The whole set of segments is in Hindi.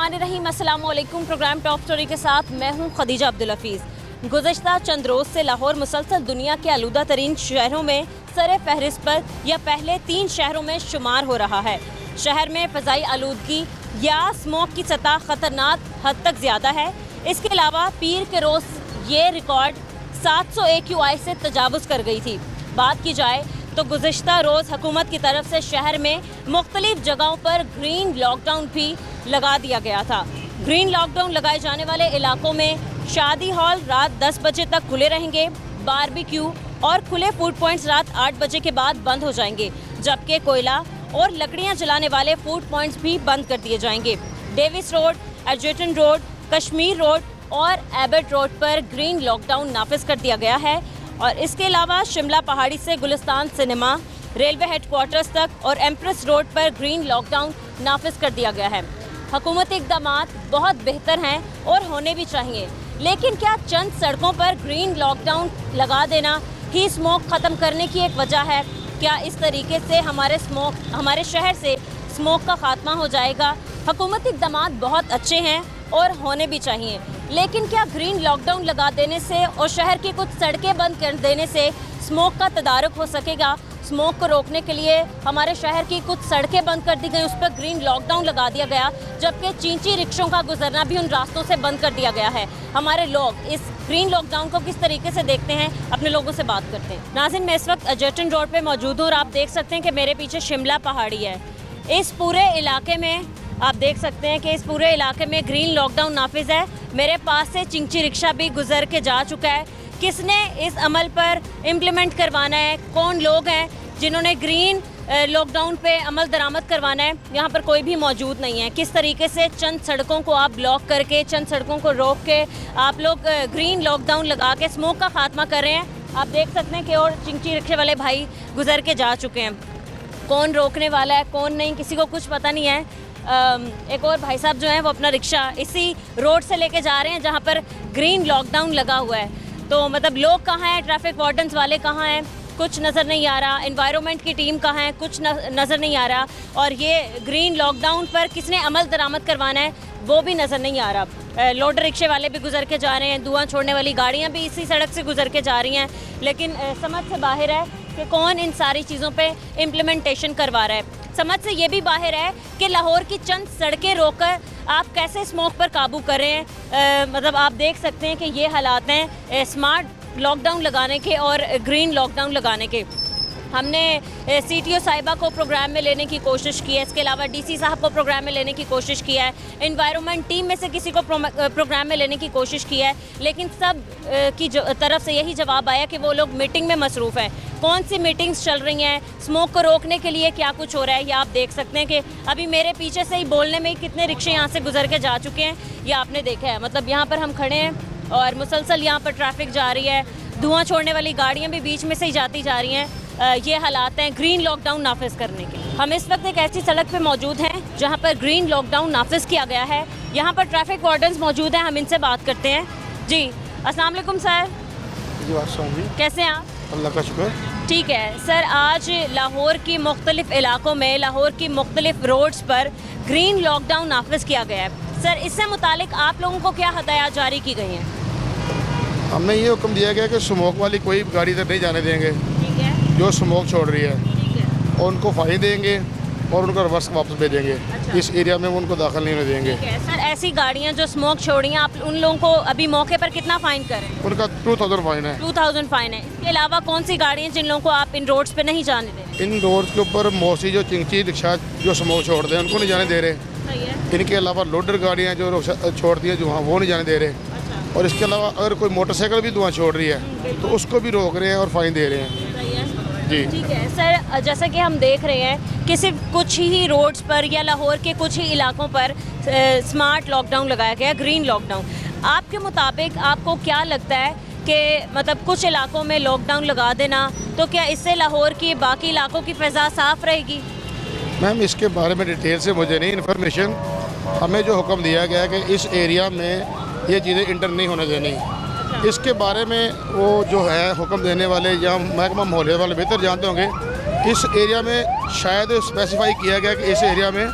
बिस्मिल्लाहिर्रहमानिर्रहीम। अस्सलाम वालेकुम। प्रोग्राम टॉप स्टोरी के साथ मैं हूं खदीजा अब्दुल हफीज़। गुज़श्ता चंद रोज़ से लाहौर मुसलसल दुनिया के आलूदा तरीन शहरों में सरे फहरिस्त पर या पहले 3 शहरों में शुमार हो रहा है। शहर में फ़ज़ाई आलूदगी या स्मोक की सतह ख़तरनाक हद तक ज़्यादा है। इसके अलावा पीर के रोज़ ये रिकॉर्ड 700 AQI से तजावुज़ कर गई थी। बात की जाए तो गुज़श्ता रोज़ हुकूमत की तरफ से शहर में मुख्तलिफ जगहों पर ग्रीन लॉकडाउन भी लगा दिया गया था। ग्रीन लॉकडाउन लगाए जाने वाले इलाकों में शादी हॉल रात 10 बजे तक खुले रहेंगे, बारबेक्यू और खुले फूड पॉइंट्स रात 8 बजे के बाद बंद हो जाएंगे, जबकि कोयला और लकड़ियां जलाने वाले फूड पॉइंट्स भी बंद कर दिए जाएंगे। Davis road, Edgerton road, Kashmir road और एबर्ट रोड पर ग्रीन लॉकडाउन नाफिज कर दिया गया है। और इसके अलावा शिमला पहाड़ी से गुलिस्तान सिनेमा, रेलवे हेडक्वार्टर्स तक और एम्प्रेस रोड पर ग्रीन लॉकडाउन नाफिज कर दिया गया है। हुकूमती इक़दामात बहुत बेहतर हैं और होने भी चाहिए, लेकिन क्या चंद सड़कों पर ग्रीन लॉकडाउन लगा देना ही स्मोक ख़त्म करने की एक वजह है? क्या इस तरीके से हमारे शहर से स्मोक का खात्मा हो जाएगा? हुकूमती इक़दामात बहुत अच्छे हैं और होने भी चाहिए, लेकिन क्या ग्रीन लॉकडाउन लगा देने से और शहर की कुछ सड़कें बंद कर देने से स्मोक का तदारुक हो सकेगा? स्मोक को रोकने के लिए हमारे शहर की कुछ सड़कें बंद कर दी गई, उस पर ग्रीन लॉकडाउन लगा दिया गया, जबकि चींची रिक्शों का गुजरना भी उन रास्तों से बंद कर दिया गया है। हमारे लोग इस ग्रीन लॉकडाउन को किस तरीके से देखते हैं, अपने लोगों से बात करते हैं। नाज़रीन, मैं इस वक्त एडजर्टन रोड पर मौजूद हूँ और आप देख सकते हैं कि मेरे पीछे शिमला पहाड़ी है। इस पूरे इलाके में आप देख सकते हैं कि इस पूरे इलाके में ग्रीन लॉकडाउन नाफिज है। मेरे पास से चिंची रिक्शा भी गुजर के जा चुका है। किसने इस अमल पर इम्प्लीमेंट करवाना है? कौन लोग हैं जिन्होंने ग्रीन लॉकडाउन पे अमल दरामद करवाना है? यहाँ पर कोई भी मौजूद नहीं है। किस तरीके से चंद सड़कों को आप ब्लॉक करके, चंद सड़कों को रोक के आप लोग ग्रीन लॉकडाउन लगा के स्मोक का खात्मा कर रहे हैं? आप देख सकते हैं कि और चिंची रिक्शे वाले भाई गुजर के जा चुके हैं। कौन रोकने वाला है, कौन नहीं, किसी को कुछ पता नहीं है। एक और भाई साहब जो हैं वो अपना रिक्शा इसी रोड से लेके जा रहे हैं जहाँ पर ग्रीन लॉकडाउन लगा हुआ है। तो मतलब लोग कहाँ हैं, ट्रैफिक वार्डन्स वाले कहाँ हैं, कुछ नज़र नहीं आ रहा। एनवायरनमेंट की टीम कहाँ है, कुछ नज़र नहीं आ रहा। और ये ग्रीन लॉकडाउन पर किसने अमल दरामद करवाना है वो भी नज़र नहीं आ रहा। लोडर रिक्शे वाले भी गुजर के जा रहे हैं, धुआं छोड़ने वाली गाड़ियाँ भी इसी सड़क से गुजर के जा रही हैं, लेकिन समझ से बाहर है कि कौन इन सारी चीज़ों पे इम्प्लीमेंटेशन करवा रहा है। समझ से ये भी बाहर है कि लाहौर की चंद सड़कें रोककर आप कैसे स्मोक पर काबू कर रहे हैं। मतलब आप देख सकते हैं कि ये हालात हैं स्मार्ट लॉकडाउन लगाने के और ग्रीन लॉकडाउन लगाने के। हमने CTO साहिबा को प्रोग्राम में लेने की कोशिश की है, इसके अलावा DC साहब को प्रोग्राम में लेने की कोशिश की है, एनवायरनमेंट टीम में से किसी को प्रोग्राम में लेने की कोशिश की है, लेकिन सब की तरफ से यही जवाब आया कि वो लोग मीटिंग में मसरूफ़ हैं। कौन सी मीटिंग्स चल रही हैं, स्मोक को रोकने के लिए क्या कुछ हो रहा है, ये आप देख सकते हैं कि अभी मेरे पीछे से ही बोलने में कितने रिक्शे यहाँ से गुजर के जा चुके हैं, ये आपने देखा है। मतलब यहाँ पर हम खड़े हैं और मुसलसल यहाँ पर ट्रैफिक जा रही है, धुआं छोड़ने वाली गाड़ियाँ भी बीच में से ही जाती जा रही हैं। ये हालात हैं ग्रीन लॉकडाउन नाफिज करने के। हम इस वक्त एक ऐसी सड़क पे मौजूद हैं जहाँ पर ग्रीन लॉकडाउन नाफिज किया गया है। यहाँ पर ट्रैफिक वार्डन्स मौजूद हैं, हम इनसे बात करते हैं। जी, अस्सलाम वालेकुम सर। जी, कैसे हैं आप? अल्लाह का शुक्र। ठीक है सर, आज लाहौर की मुख्तलिफ इलाकों में, लाहौर की मुख्तलिफ रोड्स पर ग्रीन लॉकडाउन नाफिज किया गया है। सर, इससे मुतालिक आप लोगों को क्या हदायत जारी की गई हैं? हमने ये हुक्म दिया गया कि स्मोक वाली कोई गाड़ी इधर नहीं जाने देंगे जो स्मोक छोड़ रही है, और उनको फाइन देंगे और उनका रिवर्स वापस भेजेंगे। अच्छा। इस एरिया में वो उनको दाखिल नहीं होने देंगे। सर, ऐसी गाड़ियाँ जो स्मोक छोड़ रही हैं, आप उन लोगों को अभी मौके पर कितना फ़ाइन कर रहे हैं? उनका 2000 फाइन है। 2000 फ़ाइन है। इसके अलावा कौन सी गाड़ियाँ जिन लोगों को आप इन रोड्स पे नहीं जाने दे रहे? इन रोड्स के ऊपर मोस्टली जो चिंची रिक्शा जो स्मोक छोड़ते हैं उनको नहीं जाने दे रहे। सही है। इनके अलावा लोडर गाड़ियाँ जो छोड़ती हैं जो वहाँ, वो नहीं जाने दे रहे। अच्छा। और इसके अलावा अगर कोई मोटरसाइकिल भी धुआं छोड़ रही है तो उसको भी रोक रहे हैं और फाइन दे रहे हैं। जी ठीक है सर, जैसा कि हम देख रहे हैं कि सिर्फ कुछ ही रोड्स पर या लाहौर के कुछ ही इलाकों पर स्मार्ट लॉकडाउन लगाया गया, ग्रीन लॉकडाउन। आपके मुताबिक आपको क्या लगता है कि मतलब कुछ इलाकों में लॉकडाउन लगा देना, तो क्या इससे लाहौर की बाकी इलाकों की फ़ज़ा साफ़ रहेगी? मैम, इसके बारे में डिटेल से मुझे नहीं इन्फॉर्मेशन। हमें जो हुक्म दिया गया है कि इस एरिया में ये चीज़ें इंटर नहीं होने देनी, इसके बारे में वो जो है हुक्म देने वाले या महकमा माहौलियात वाले बेहतर जानते होंगे। इस एरिया में शायद स्पेसिफाई किया गया कि इस एरिया में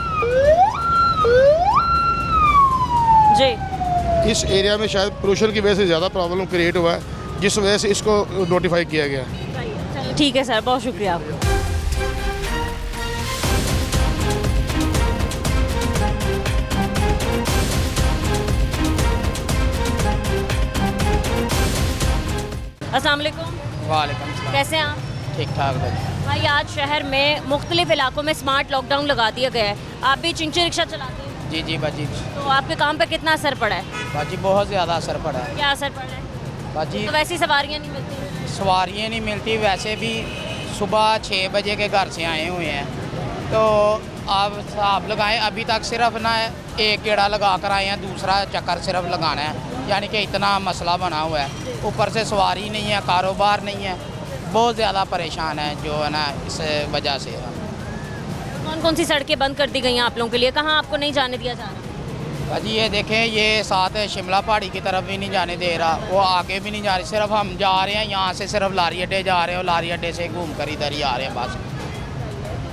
जी इस एरिया में शायद पोल्यूशन की वजह से ज़्यादा प्रॉब्लम क्रिएट हुआ है, जिस वजह से इसको नोटिफाई किया गया। चलिए, ठीक है सर, बहुत शुक्रिया आपका। अस्सलाम वालेकुम, वालेकुम सलाम। कैसे हैं आप? ठीक ठाक भाई। भाई आज शहर में मुख्तलिफ इलाकों में स्मार्ट लॉकडाउन लगा दिया गया है। आप भी चिंची रिक्शा चलाते हैं, जी जी बाजी। तो आपके काम पे कितना असर पड़ा है? बाजी बहुत ज़्यादा असर पड़ा है क्या असर पड़ा है? बाजी। तो वैसी सवारियाँ नहीं मिलती? सवारियाँ नहीं मिलती, वैसे भी सुबह 6 बजे के घर से आए हुए हैं, तो आप हिसाब लगाएं अभी तक सिर्फ ना एक गेड़ा लगा कर आए हैं, दूसरा चक्कर सिर्फ लगाना है, यानी कि इतना मसला बना हुआ है। ऊपर से सवारी नहीं है, कारोबार नहीं है, बहुत ज़्यादा परेशान है जो है ना इस वजह से। कौन कौन सी सड़कें बंद कर दी गई हैं आप लोगों के लिए? कहाँ आपको नहीं जाने दिया जा रहा? भाजी ये देखें, ये साथ शिमला पहाड़ी की तरफ भी नहीं जाने दे रहा, वो आगे भी नहीं जा रही, सिर्फ हम जा रहे हैं यहाँ से, सिर्फ लारी अड्डे जा रहे हैं और लारी अड्डे से घूम कर इधर ही आ रहे हैं बस।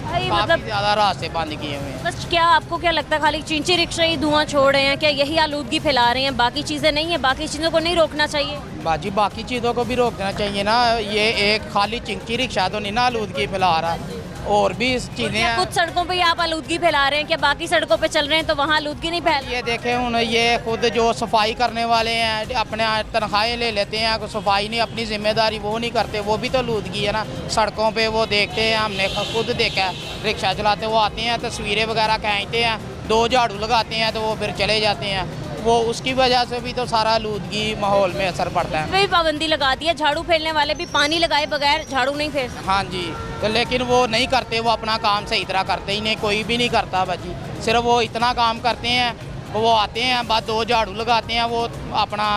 भाई काफ़ी मतलब ज़्यादा रास्ते बंद किए हुए हैं। बस क्या आपको क्या लगता है खाली चिंची रिक्शा ही धुआं छोड़ रहे हैं? क्या यही आलूदगी फैला रहे हैं, बाकी चीज़ें नहीं है? बाकी चीज़ों को नहीं रोकना चाहिए? बाजी बाकी चीज़ों को भी रोकना चाहिए ना, ये एक खाली चिंकी रिक्शा तो नहीं ना आलूदगी फैला रहा, और भी चीज़ें क्या हैं। कुछ सड़कों पे ही आप आलूदगी फैला रहे हैं, क्या बाकी सड़कों पे चल रहे हैं तो वहाँ आलूदगी नहीं फैल? ये देखें उन ये खुद जो सफाई करने वाले हैं अपने तनख्वाहें ले लेते हैं, कोई सफाई नहीं, अपनी जिम्मेदारी वो नहीं करते, वो भी तो आलूदगी है ना। सड़कों पे वो देखते हैं, हमने खुद देखा है, रिक्शा चलाते वो आते हैं, तस्वीरें वगैरह खींचते हैं, 2 झाड़ू लगाते हैं तो वो फिर चले जाते हैं, वो उसकी वजह से भी तो सारा आलूदगी माहौल में असर पड़ता है। भी पाबंदी लगा दी है, झाड़ू फेरने वाले भी पानी लगाए बगैर झाड़ू नहीं फेर सकते। हाँ जी, तो लेकिन वो नहीं करते, वो अपना काम सही तरह करते ही नहीं, कोई भी नहीं करता बाजी, सिर्फ वो इतना काम करते हैं, वो आते हैं बाद 2 झाड़ू लगाते हैं, वो अपना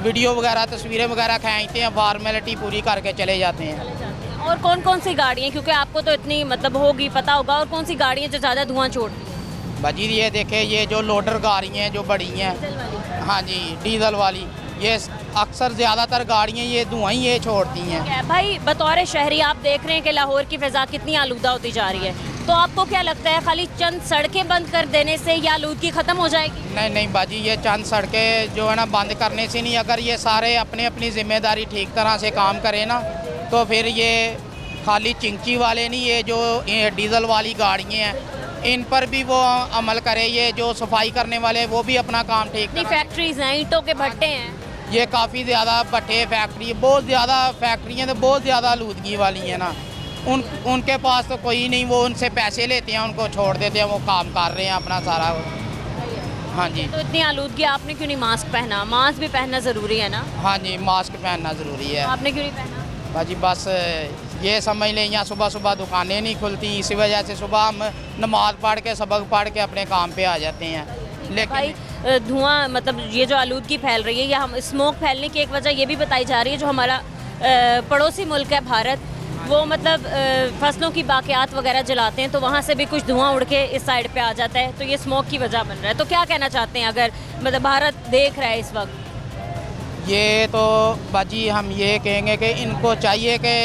वीडियो वगैरह तस्वीरें वगैरह खींचते हैं, फॉर्मेलिटी पूरी करके चले जाते हैं। और कौन कौन सी गाड़ियाँ, क्योंकि आपको तो इतनी मतलब होगी, पता होगा, और कौन सी गाड़ियाँ जो ज़्यादा धुआं छोड़ती हैं? बाजी ये देखे, ये जो लोडर गाड़ियाँ हैं जो बड़ी हैं, हाँ जी डीजल वाली, ये अक्सर ज़्यादातर गाड़ियाँ ये धुआं ही ये छोड़ती हैं। क्या भाई, बतौर शहरी आप देख रहे हैं कि लाहौर की फ़िज़ा कितनी आलूदा होती जा रही है, तो आपको क्या लगता है खाली चंद सड़कें बंद कर देने से ये आलूदगी ख़त्म हो जाएगी? नहीं नहीं बाजी, ये चंद सड़कें जो है ना बंद करने से नहीं, अगर ये सारे अपने अपनी जिम्मेदारी ठीक तरह से काम करें ना, तो फिर ये खाली चिंची वाले नहीं, ये जो ये डीजल वाली गाड़ियाँ हैं इन पर भी वो अमल करे, ये जो सफाई करने वाले हैं वो भी अपना काम ठीक इतनी करें। फैक्ट्रीज हैं, ईंटों के भट्टे हैं, ये काफ़ी ज़्यादा भट्टे फैक्ट्री, बहुत ज़्यादा फैक्ट्रियाँ तो बहुत ज़्यादा आलूदगी वाली हैं ना, उनके पास तो कोई नहीं, वो उनसे पैसे लेते हैं, उनको छोड़ देते हैं, वो काम कर रहे हैं अपना सारा। हाँ जी। तो इतनी आलूदगी, आपने क्यों नहीं मास्क पहना? मास्क भी पहनना ज़रूरी है ना? हाँ जी, मास्क पहनना ज़रूरी है। आपने क्यों नहीं पहना? बाजी बस ये समझ लें, यहाँ सुबह सुबह दुकानें नहीं खुलती, इसी वजह से सुबह हम नमाज पढ़ के सबक पढ़ के अपने काम पे आ जाते हैं। भाई लेकिन धुआं मतलब ये जो आलूदगी फैल रही है, या हम स्मोक फैलने की एक वजह ये भी बताई जा रही है, जो हमारा पड़ोसी मुल्क है भारत, वो मतलब फसलों की बाक़ियात वगैरह जलाते हैं, तो वहाँ से भी कुछ धुआं उड़ के इस साइड पे आ जाता है, तो ये स्मोक की वजह बन रहा है। तो क्या कहना चाहते हैं, अगर मतलब भारत देख रहा है इस वक्त? ये तो बाजी हम ये कहेंगे कि इनको चाहिए कि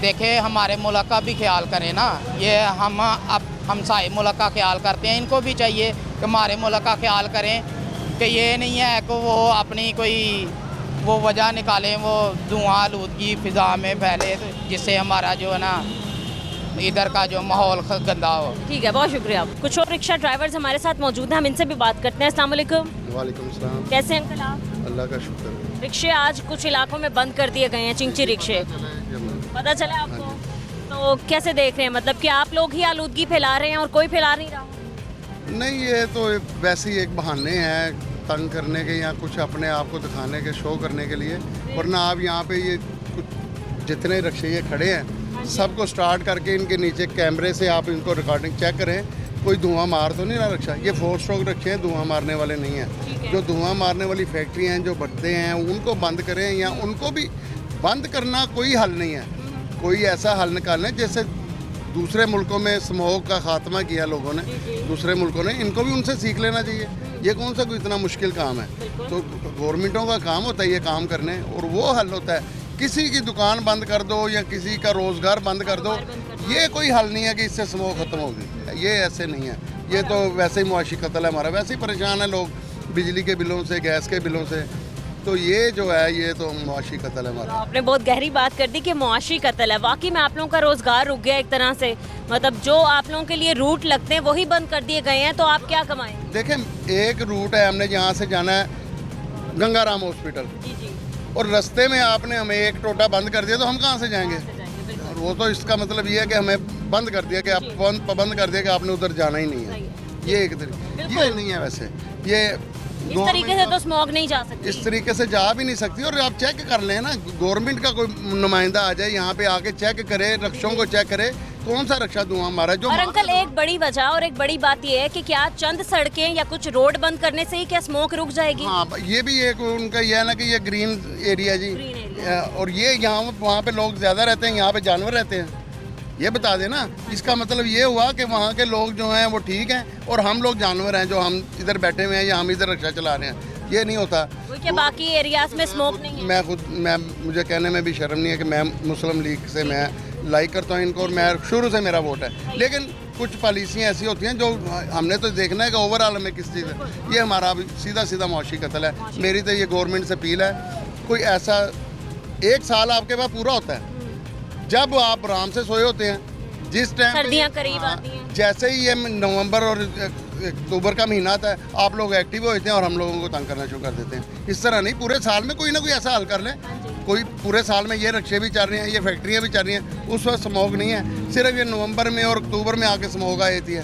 देखें हमारे मुल्क का भी ख्याल करें ना, ये हम अब हमसाए मुल्क का ख्याल करते हैं, इनको भी चाहिए कि हमारे मुल्क का ख्याल करें, कि ये नहीं है कि वो अपनी कोई वो वजह निकालें, वो धुआं आलूदगी फ़िज़ा में फैले, तो जिससे हमारा जो है ना इधर का जो माहौल गंदा हो। ठीक है, बहुत शुक्रिया। कुछ और रिक्शा ड्राइवर्स हमारे साथ मौजूद हैं, हम इनसे भी बात करते हैं। अस्सलाम वालेकुम। वालेकुम सलाम। कैसे हैं अंकल आप? अल्लाह का शुक्र। रिक्शे आज कुछ इलाकों में बंद कर दिए गए हैं, चिंची रिक्शे, पता चला आपको? तो कैसे देख रहे हैं, मतलब कि आप लोग ही आलूदगी फैला रहे हैं और कोई फैला नहीं रहा? नहीं, ये तो वैसे ही एक बहाने हैं तंग करने के, या कुछ अपने आप को दिखाने के, शो करने के लिए, वरना आप यहाँ पे ये कुछ जितने रिक्शे ये खड़े हैं सबको स्टार्ट करके इनके नीचे कैमरे से आप इनको रिकॉर्डिंग चेक करें, कोई धुआं मार तो नहीं रहा रिक्शा। ये 4 स्ट्रोक रखे हैं, धुआं मारने वाले नहीं हैं। जो धुआं मारने वाली फैक्ट्री हैं, जो भट्टे हैं, उनको बंद करें, या उनको भी बंद करना कोई हल नहीं है। कोई ऐसा हल निकालें जैसे दूसरे मुल्कों में स्मोक का खात्मा किया लोगों ने, दूसरे मुल्कों ने, इनको भी उनसे सीख लेना चाहिए। ये कौन सा कोई इतना मुश्किल काम है? तो गवर्नमेंटों का काम होता है ये काम करने, और वो हल होता है किसी की दुकान बंद कर दो या किसी का रोज़गार बंद कर दो, ये कोई हल नहीं है कि इससे स्मोक ख़त्म होगी। ये ऐसे नहीं है, ये तो वैसे ही मुआशी कत्ल है हमारा, वैसे ही परेशान है लोग। बिजली के बिलों से, गैस के बिलों से। तो ये जो है ये तो मुआशी कत्ल है हमारा। आपने बहुत गहरी बात कर दी कि मुआशी कत्ल है। वाकई में आप लोगों का रोजगार रुक गया एक तरह से, मतलब जो आप लोगों के लिए रूट लगते हैं वही बंद कर दिए गए हैं, तो आप क्या कमाएं? देखें, एक रूट है, हमने यहाँ से जाना है गंगाराम हॉस्पिटल, जी जी, और रास्ते में आपने हमें एक टोटा बंद कर दिया तो हम कहाँ से जाएंगे? और वो तो इसका मतलब ये है कि हमें बंद कर दिया, कि आप पाबंद कर दिया कि आपने उधर जाना ही नहीं है। ये एक तरीका, ये नहीं है वैसे। ये इस तरीके से तो स्मॉग नहीं जा सकती। इस तरीके से जा भी नहीं सकती। और आप चेक कर लें ना, गवर्नमेंट का कोई नुमाइंदा आ जाए यहाँ पे आके चेक करे, रक्षों को चेक करे, कौन सा रक्षा धुआं हमारा जो। और अंकल, एक बड़ी वजह और एक बड़ी बात ये है कि क्या चंद सड़कें या कुछ रोड बंद करने से ही क्या स्मोक रुक जाएगी? हाँ, ये भी एक उनका ये है ना कि ये ग्रीन एरिया जी, और ये यहाँ वहाँ पे लोग ज़्यादा रहते हैं, यहाँ पे जानवर रहते हैं। ये बता देना, इसका मतलब ये हुआ कि वहाँ के लोग जो हैं वो ठीक हैं और हम लोग जानवर हैं जो हम इधर बैठे हुए हैं या हम इधर रक्षा चला रहे हैं। ये नहीं होता। क्या बाकी एरियाज में स्मोक नहीं है? मुझे कहने में भी शर्म नहीं है कि मैं मुस्लिम लीग से मैं लाइक करता हूँ इनको, और मैं शुरू से मेरा वोट है। लेकिन कुछ पॉलिसियाँ ऐसी होती हैं जो हमने तो देखना है कि ओवरऑल में किस चीज़ है। ये हमारा अभी सीधा सीधा मुआशी कत्ल है। मेरी तो ये गवर्नमेंट से अपील है, कोई ऐसा 1 साल आपके पास पूरा होता है जब आप आराम से सोए होते हैं, जिस टाइम सर्दियाँ करीब आती हैं, जैसे ही ये नवंबर और अक्टूबर का महीना आता है, आप लोग एक्टिव होते हैं और हम लोगों को तंग करना शुरू कर देते हैं। इस तरह नहीं, पूरे साल में कोई ना कोई ऐसा हल कर लें। कोई पूरे साल में ये रक्षे भी चल रही हैं, ये फैक्ट्रियाँ भी चल रही हैं, उस वक्त स्मोक नहीं है। सिर्फ ये नवंबर में और अक्टूबर में आके स्मोक आ जाती है,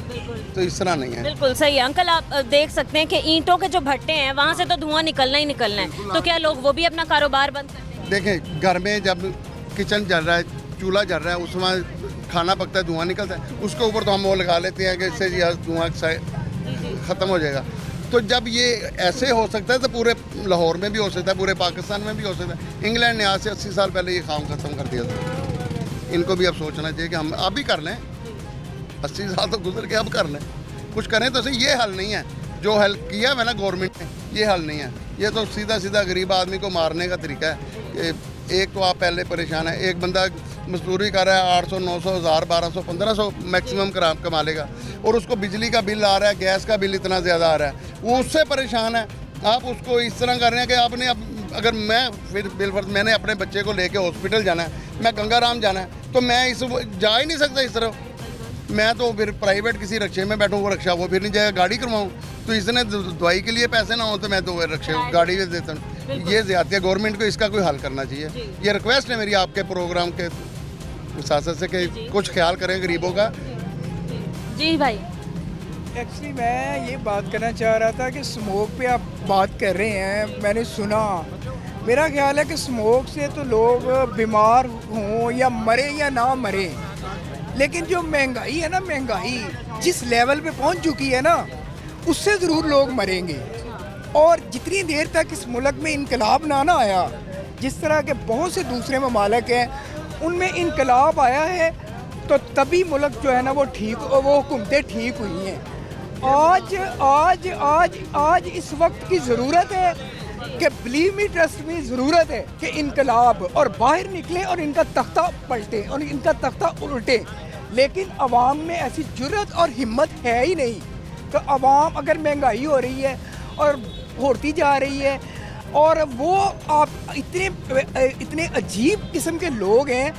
तो इस तरह नहीं है। बिल्कुल सही है अंकल। आप देख सकते हैं कि ईंटों के जो भट्टे हैं वहाँ से तो धुआं निकलना ही निकलना है, तो क्या लोग वो भी अपना कारोबार बंद कर दें? देखें, घर में जब किचन जल रहा है, चूल्हा जल रहा है, उसमें खाना पकता है, धुआं निकलता है, उसके ऊपर तो हम वो लगा लेते हैं कि इससे ये धुआं ख़त्म हो जाएगा। तो जब ये ऐसे हो सकता है तो पूरे लाहौर में भी हो सकता है, पूरे पाकिस्तान में भी हो सकता है। इंग्लैंड ने आज से 80 साल पहले ये काम ख़त्म कर दिया था। इनको भी अब सोचना चाहिए कि हम अब भी कर लें। 80 साल तो गुजर के अब कर लें, कुछ करें तो सही। ये हल नहीं है जो हल किया है ना गवर्नमेंट ने, ये हल नहीं है। ये तो सीधा सीधा गरीब आदमी को मारने का तरीका है कि एक तो आप पहले परेशान है, एक बंदा मजदूरी कर रहा है 800, 900, 1000, 1200, 1500 मैक्सिमम कमा लेगा, और उसको बिजली का बिल आ रहा है, गैस का बिल इतना ज़्यादा आ रहा है, वो उससे परेशान है। आप उसको इस तरह कर रहे हैं कि आपने अब अगर मैं फिर बिलफर्ज मैंने अपने बच्चे को लेके हॉस्पिटल जाना है, मैं गंगाराम जाना है, तो मैं इस जा ही नहीं सकता इस तरफ। मैं तो फिर प्राइवेट किसी रक्षे में बैठूँ, वो रक्षा वो फिर नहीं जाएगा, गाड़ी करवाऊँ। तो इसने दवाई के लिए पैसे ना हो तो मैं तो रक्षे गाड़ी भी देता हूँ। ये ज़्यादती है। गवर्नमेंट को इसका कोई हल करना चाहिए। ये रिक्वेस्ट है मेरी आपके प्रोग्राम के साथ से कि कुछ ख्याल करें गरीबों का। जी भाई, एक्चुअली मैं ये बात करना चाह रहा था कि स्मोक पे आप बात कर रहे हैं, मैंने सुना, मेरा ख्याल है कि स्मोक से तो लोग बीमार हों या मरे या ना मरे, लेकिन जो महंगाई है ना, महंगाई जिस लेवल पे पहुंच चुकी है ना, उससे ज़रूर लोग मरेंगे। और जितनी देर तक इस मुल्क में इनकलाब ना आया, जिस तरह के बहुत से दूसरे ममालिक हैं उनमें इनकलाब आया है, तो तभी मुल्क जो है ना वो हुकूमतें ठीक हुई हैं। आज इस वक्त की ज़रूरत है कि बिलीव मी, ट्रस्ट मी, ज़रूरत है कि इनकलाब और बाहर निकले और इनका तख्ता पलटे और इनका तख्ता उल्टे। लेकिन अवाम में ऐसी जुर्रत और हिम्मत है ही नहीं। तो अवाम, अगर महंगाई हो रही है और बढ़ती जा रही है, और वो आप इतने अजीब किस्म के लोग हैं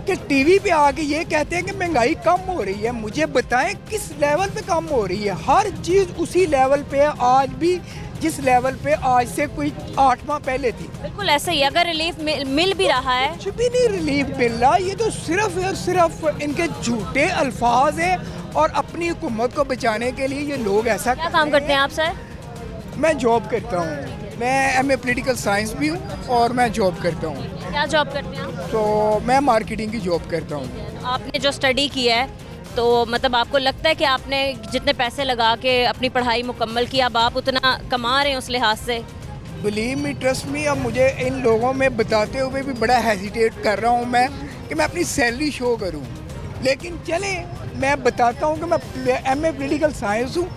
कि टीवी पे आके ये कहते हैं कि महंगाई कम हो रही है। मुझे बताएं किस लेवल पे कम हो रही है? हर चीज़ उसी लेवल पे है आज भी जिस लेवल पे आज से कोई 8 माह पहले थी। बिल्कुल ऐसे ही। अगर रिलीफ मिल भी रहा है, कुछ भी नहीं रिलीफ मिल रहा। ये तो सिर्फ और सिर्फ इनके झूठे अल्फाज हैं और अपनी हुकूमत को बचाने के लिए ये लोग ऐसा क्या काम करते हैं आप सर? मैं जॉब करता हूँ, मैं MA पॉलिटिकल साइंस भी हूँ और मैं जॉब करता हूँ। क्या जॉब करते हैं आप? तो मैं मार्केटिंग की जॉब करता हूँ। आपने जो स्टडी की है, तो मतलब आपको लगता है कि आपने जितने पैसे लगा के अपनी पढ़ाई मुकम्मल की, अब आप उतना कमा रहे हैं उस लिहाज से? बिलीव मी, ट्रस्ट मी, अब मुझे इन लोगों में बताते हुए भी बड़ा हेजिटेट कर रहा हूँ मैं कि मैं अपनी सैलरी शो करूँ। लेकिन चले, मैं बताता हूँ कि मैं MA पॉलिटिकल साइंस हूँ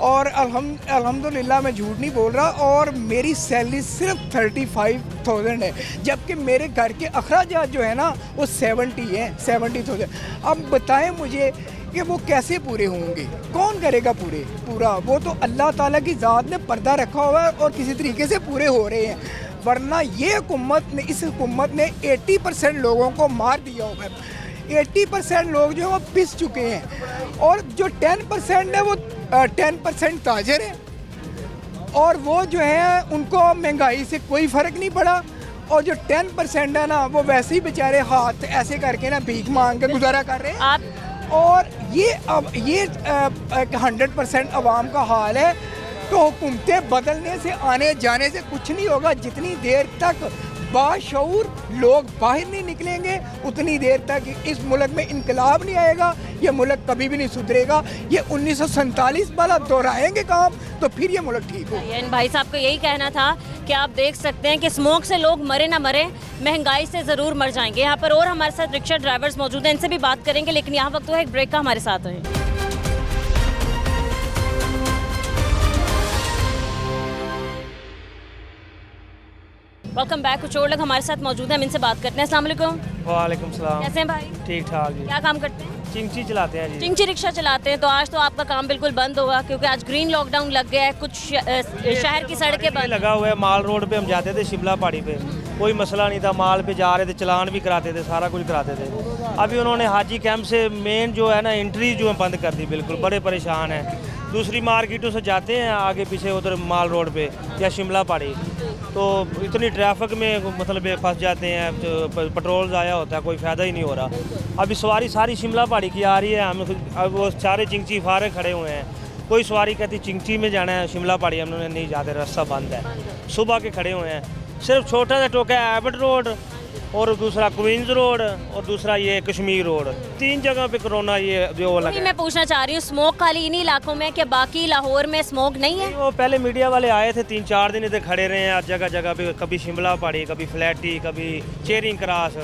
और अल्हम्दुलिल्लाह मैं झूठ नहीं बोल रहा, और मेरी सैलरी सिर्फ 35,000 है, जबकि मेरे घर के अखराजात जो है ना वो 70 हैं, 70,000। अब बताएं मुझे कि वो कैसे पूरे होंगे, कौन करेगा पूरा? वो तो अल्लाह ताला की ज़ात ने पर्दा रखा हुआ है और किसी तरीके से पूरे हो रहे हैं। वरना ये हुकूमत ने, इस हुकूमत ने 80% लोगों को मार दिया हुआ है। 80% लोग जो है वो पिस चुके हैं और जो 10% है वो 10% ताजर है और वो जो है उनको महंगाई से कोई फ़र्क नहीं पड़ा और जो 10% है ना वो वैसे ही बेचारे हाथ ऐसे करके ना भीख मांग के गुजारा कर रहे हैं। आप और ये अब ये 100% अवाम का हाल है। तो हुकूमतें बदलने से, आने जाने से कुछ नहीं होगा। जितनी देर तक बाशऊर लोग बाहर नहीं निकलेंगे उतनी देर तक इस मुल्क में इनकलाब नहीं आएगा। ये मुल्क कभी भी नहीं सुधरेगा। ये 1947 वाला दोहराएंगे काम तो फिर ये मुल्क ठीक हो। यानी भाई साहब को यही कहना था कि आप देख सकते हैं कि स्मोक से लोग मरे ना मरे, महंगाई से ज़रूर मर जाएंगे। यहाँ पर और हमारे साथ रिक्शा ड्राइवर्स मौजूद हैं, इनसे भी बात करेंगे, लेकिन यहाँ वक्त हुआ है एक ब्रेक का। हमारे साथ है। Welcome back. कुछ और लोग हमारे साथ मौजूद हैं, हम इनसे बात करते हैं। अस्सलाम वालेकुम। वालेकुम सलाम। कैसे हैं भाई? ठीक ठाक जी। क्या काम करते हैं? चिंची चलाते हैं जी। चिंची रिक्शा चलाते हैं। तो आज तो आपका काम बिल्कुल बंद होगा क्योंकि आज ग्रीन लॉकडाउन लग गया है। कुछ शहर की सड़कें बंद लगा हुआ है। माल रोड पे हम जाते थे, शिमला पहाड़ी पे कोई मसला नहीं था। माल पे जा रहे थे, चलान भी कराते थे, सारा कुछ कराते थे। अभी उन्होंने हाजी कैंप से मेन जो है ना एंट्री जो है बंद कर दी बिल्कुल। बड़े परेशान हैं। दूसरी मार्केटों से जाते हैं आगे पीछे उधर माल रोड पे या शिमला पहाड़ी, तो इतनी ट्रैफिक में मतलब फंस जाते हैं। तो पेट्रोल ज़ाया होता है, कोई फ़ायदा ही नहीं हो रहा। अभी सवारी सारी शिमला पहाड़ी की आ रही है। हम अब वो सारे चिंची फारे खड़े हुए हैं। कोई सवारी कहती चिंची में जाना है, शिमला पहाड़ी हम लोग नहीं जाते, रास्ता बंद है। सुबह के खड़े हुए हैं। सिर्फ छोटा सा टोका है एबट रोड और दूसरा क्वींस रोड और दूसरा ये कश्मीर रोड। 3 जगह पे कोरोना ये जो लगा। मैं पूछना चाह रही हूँ, स्मोक खाली इन्हीं इलाकों में कि बाकी लाहौर में स्मोक नहीं है? वो पहले मीडिया वाले आए थे, 3-4 दिन इधर खड़े रहे हैं जगह जगह पे, कभी शिमला पहाड़ी, कभी फ्लैटी, कभी चेरिंग क्रॉस,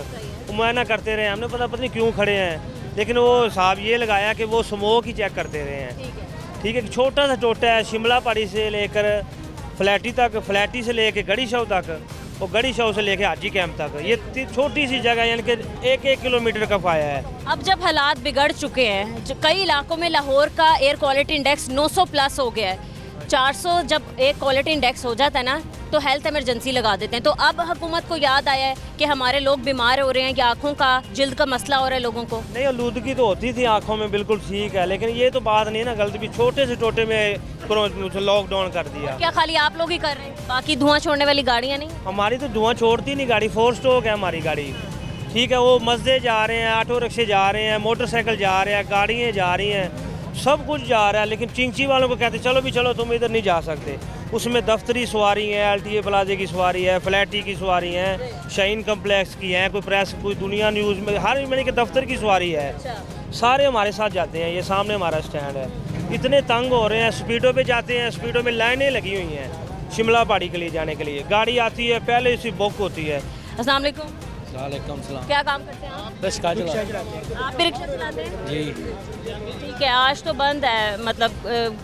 मुआयना करते रहे। हमने पता नहीं क्यों खड़े हैं, लेकिन वो साहब ये लगाया कि वो स्मोक ही चेक करते रहे हैं। ठीक है, छोटा सा टोटा है शिमला पहाड़ी से लेकर फ्लैटी तक, फ्लैटी से लेकर गढ़ी शव तक और गढ़ी शव से लेकर हाजी कैंप तक। ये छोटी सी जगह यानी कि 1-1 किलोमीटर का फाया है। अब जब हालात बिगड़ चुके हैं, कई इलाकों में लाहौर का एयर क्वालिटी इंडेक्स 900 प्लस हो गया है। 400 जब एयर क्वालिटी इंडेक्स हो जाता है ना तो हेल्थ इमरजेंसी लगा देते हैं। तो अब हुकूमत को याद आया है कि हमारे लोग बीमार हो रहे हैं, या आँखों का, जिल्द का मसला हो रहा है लोगों को। नहीं, आलूदगी तो होती थी आँखों में, बिल्कुल ठीक है, लेकिन ये तो बात नहीं है ना। गलती भी छोटे से छोटे में लॉकडाउन कर दिया। क्या खाली आप लोग ही कर रहे हैं? बाकी धुआं छोड़ने वाली गाड़ियाँ नहीं? हमारी तो धुआं छोड़ती नहीं गाड़ी, 4 स्ट्रोक है हमारी गाड़ी। ठीक है, वो मस्दे जा रहे हैं, ऑटो रिक्शे जा रहे हैं, मोटरसाइकिल जा रहे हैं, गाड़ियाँ जा रही हैं, सब कुछ जा रहा है। लेकिन चिंची वालों को कहते चलो भी चलो, तुम इधर नहीं जा सकते। उसमें दफ्तरी सवारी है, LTA प्लाजे की सवारी है, फ्लैटी की सवारी है, शाहीन कम्प्लेक्स की है, कोई प्रेस, कोई दुनिया न्यूज़ में, हर महीने के दफ्तर की सवारी है। सारे हमारे साथ जाते हैं। ये सामने हमारा स्टैंड है। इतने तंग हो रहे हैं, स्पीडों पे जाते हैं, स्पीडों में लाइनें लगी हुई हैं शिमला पहाड़ी के लिए जाने के लिए। गाड़ी आती है, पहले इसी बुक होती है। अस्सलाम वालेकुम। वालेकुम सलाम। क्या काम करते हैं आप? रिक्शा चलाते आप भी रिक्शा चलाते हैं? जी। ठीक है, आज तो बंद है, मतलब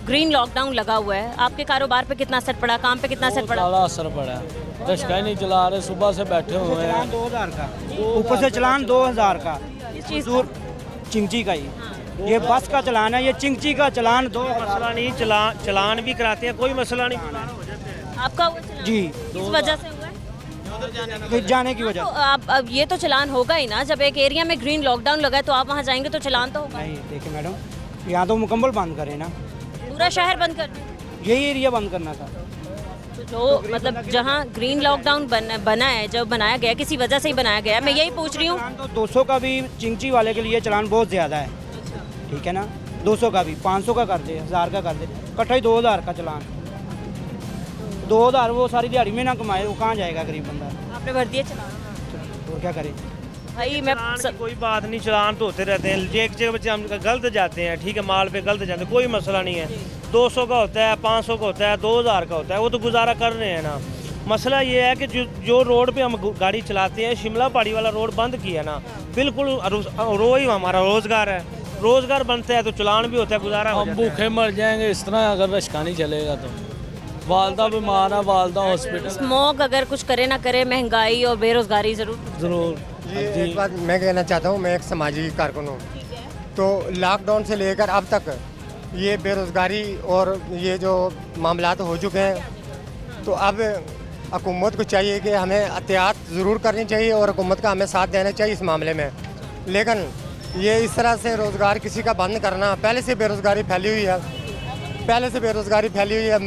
ग्रीन लॉकडाउन लगा हुआ है। आपके कारोबार पे कितना असर पड़ा, काम पे कितना असर पड़ा? बड़ा असर पड़ा है। रिक्शा ही नहीं चला रहे, सुबह से बैठे हुए हैं। 2000 का ऊपर से चलान 2000 का इस चीज़ दूर चिंची का ही। ये बस का चलान है, ये चिंची का चलान 2 मसला नहीं, चलान भी कराते हैं, कोई मसला नहीं। आपका हुआ चलान? जी। किस वजह से हुआ है? जाने की वजह तो आप अब ये तो चलान होगा ही ना, जब एक एरिया में ग्रीन लॉकडाउन लगा है तो आप वहाँ जाएंगे तो चलान तो होगा। नहीं। देखिए मैडम, यहाँ तो मुकम्मल बंद करें ना, पूरा शहर बंद कर दें। यही एरिया बंद करना था। तो जो मतलब जहाँ ग्रीन लॉकडाउन बना है, जब बनाया गया किसी वजह से ही बनाया गया है, मैं यही पूछ रही हूँ। चलान तो 200 का भी चिंची वाले के लिए चलान बहुत ज़्यादा है। ठीक है ना, 200 का भी, 500 का कर दे, 1000 का कर दे, इकट्ठा ही 2000 का चलान। 2000 वो सारी दिहाड़ी में ना कमाए, वो कहाँ जाएगा गरीब बंदा? आपने भर दिया चलान? और क्या करे भाई? मैं चलान की कोई बात नहीं, चलान तो होते रहते हैं। एक जगह बच्चे हम गलत जाते हैं, ठीक है, माल पे गलत जाते हैं, कोई मसला नहीं है। 200 का होता है, 500 का होता है, 2000 का होता है, वो तो गुजारा कर रहे हैं ना। मसला ये है कि जो रोड पे हम गाड़ी चलाते हैं, शिमला पहाड़ी वाला रोड बंद किया ना, बिल्कुल वही हमारा रोज़गार है। रोज़गार बनता है तो चलान भी होता है, गुजारा हो हम जाता है। भूखे मर जाएंगे इस तरह अगर रिक्शा नहीं चलेगा तो। वालदा बीमार है, वालदा हॉस्पिटल। स्मोक अगर कुछ करे ना करे, महंगाई और बेरोजगारी जरूर। ज़रूर जी। एक बात मैं कहना चाहता हूँ, मैं एक समाजी कारकुन हूँ। तो लॉकडाउन से लेकर अब तक ये बेरोज़गारी और ये जो मामलात हो चुके हैं, तो अब हुकूमत को चाहिए कि हमें एहतियात ज़रूर करनी चाहिए और हुकूमत का हमें साथ देना चाहिए इस मामले में। लेकिन ये इस तरह से रोज़गार किसी का बंद करना, पहले से बेरोज़गारी फैली हुई है,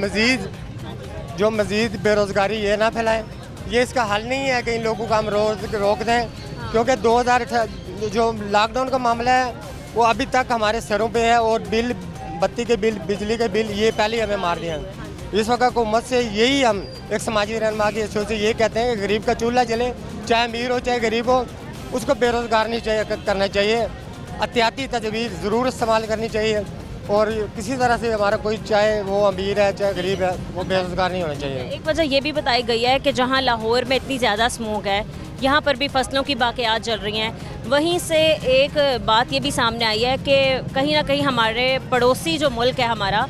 मज़ीद बेरोज़गारी ये ना फैलाएं, ये इसका हल नहीं है कि इन लोगों को हम रोक दें, क्योंकि 2018 जो लॉकडाउन का मामला है वो अभी तक हमारे सरों पे है और बिल, बत्ती के बिल, बिजली के बिल ये पहले ही हमें मार दिए हैं। इस वक्त हुकूमत से यही हम एक समाजी रहनुमा की सोच से ये कहते हैं कि गरीब का चूल्हा जले, चाहे अमीर हो चाहे गरीब हो, उसको बेरोज़गार नहीं करना चाहिए। एहतियाती तदबीर ज़रूर इस्तेमाल करनी चाहिए और किसी तरह से हमारा कोई, चाहे वो अमीर है चाहे गरीब है, वो बेरोज़गार नहीं होना चाहिए। एक वजह ये भी बताई गई है कि जहां लाहौर में इतनी ज़्यादा स्मोक है, यहाँ पर भी फसलों की बाक़ियात जल रही हैं। वहीं से एक बात ये भी सामने आई है कि कहीं ना कहीं हमारे पड़ोसी जो मुल्क है हमारा,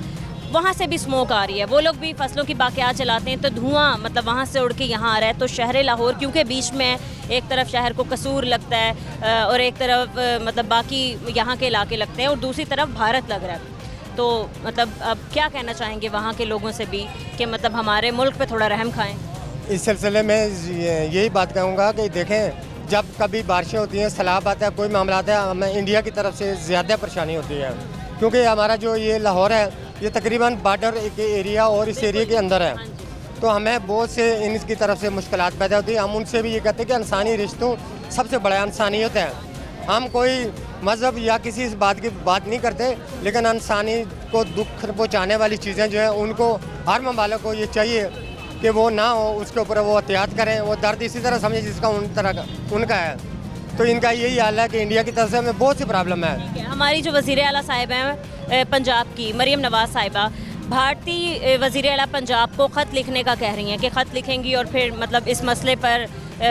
वहाँ से भी स्मोक आ रही है। वो लोग भी फसलों की बाक़ियात जलाते हैं तो धुआं मतलब वहाँ से उड़ के यहाँ आ रहा है। तो शहर लाहौर क्योंकि बीच में एक तरफ शहर को कसूर लगता है और एक तरफ मतलब बाकी यहाँ के इलाके लगते हैं और दूसरी तरफ भारत लग रहा है। तो मतलब अब क्या कहना चाहेंगे वहाँ के लोगों से भी कि मतलब हमारे मुल्क पे थोड़ा रहम खाएं? इस सिलसिले में यही बात कहूँगा कि देखें, जब कभी बारिशें होती हैं, सैलाब आता है, कोई मामला आता है, हमें इंडिया की तरफ से ज़्यादा परेशानी होती है, क्योंकि हमारा जो ये लाहौर है ये तकरीबन बॉर्डर के एरिया और इस एरिया के अंदर है, तो हमें बहुत से इनकी तरफ से मुश्किलात पैदा होती है। हम उनसे भी ये कहते हैं कि इंसानी रिश्तों सबसे बड़ा इंसानियत है। हम कोई मज़हब या किसी इस बात की बात नहीं करते, लेकिन इंसानी को दुख पहुँचाने वाली चीज़ें जो हैं उनको हर ममालिक को ये चाहिए कि वो ना हो, उसके ऊपर वो एहतियात करें, वो दर्द इसी तरह समझें जिसका उनका है। तो इनका यही हाल है कि इंडिया की तरफ से हमें बहुत सी प्रॉब्लम है। हमारी जो वज़ीर आला साहिबा हैं पंजाब की, मरियम नवाज़ साहिबा, भारतीय वज़ीर आला पंजाब को ख़त लिखने का कह रही हैं कि ख़त लिखेंगी और फिर मतलब इस मसले पर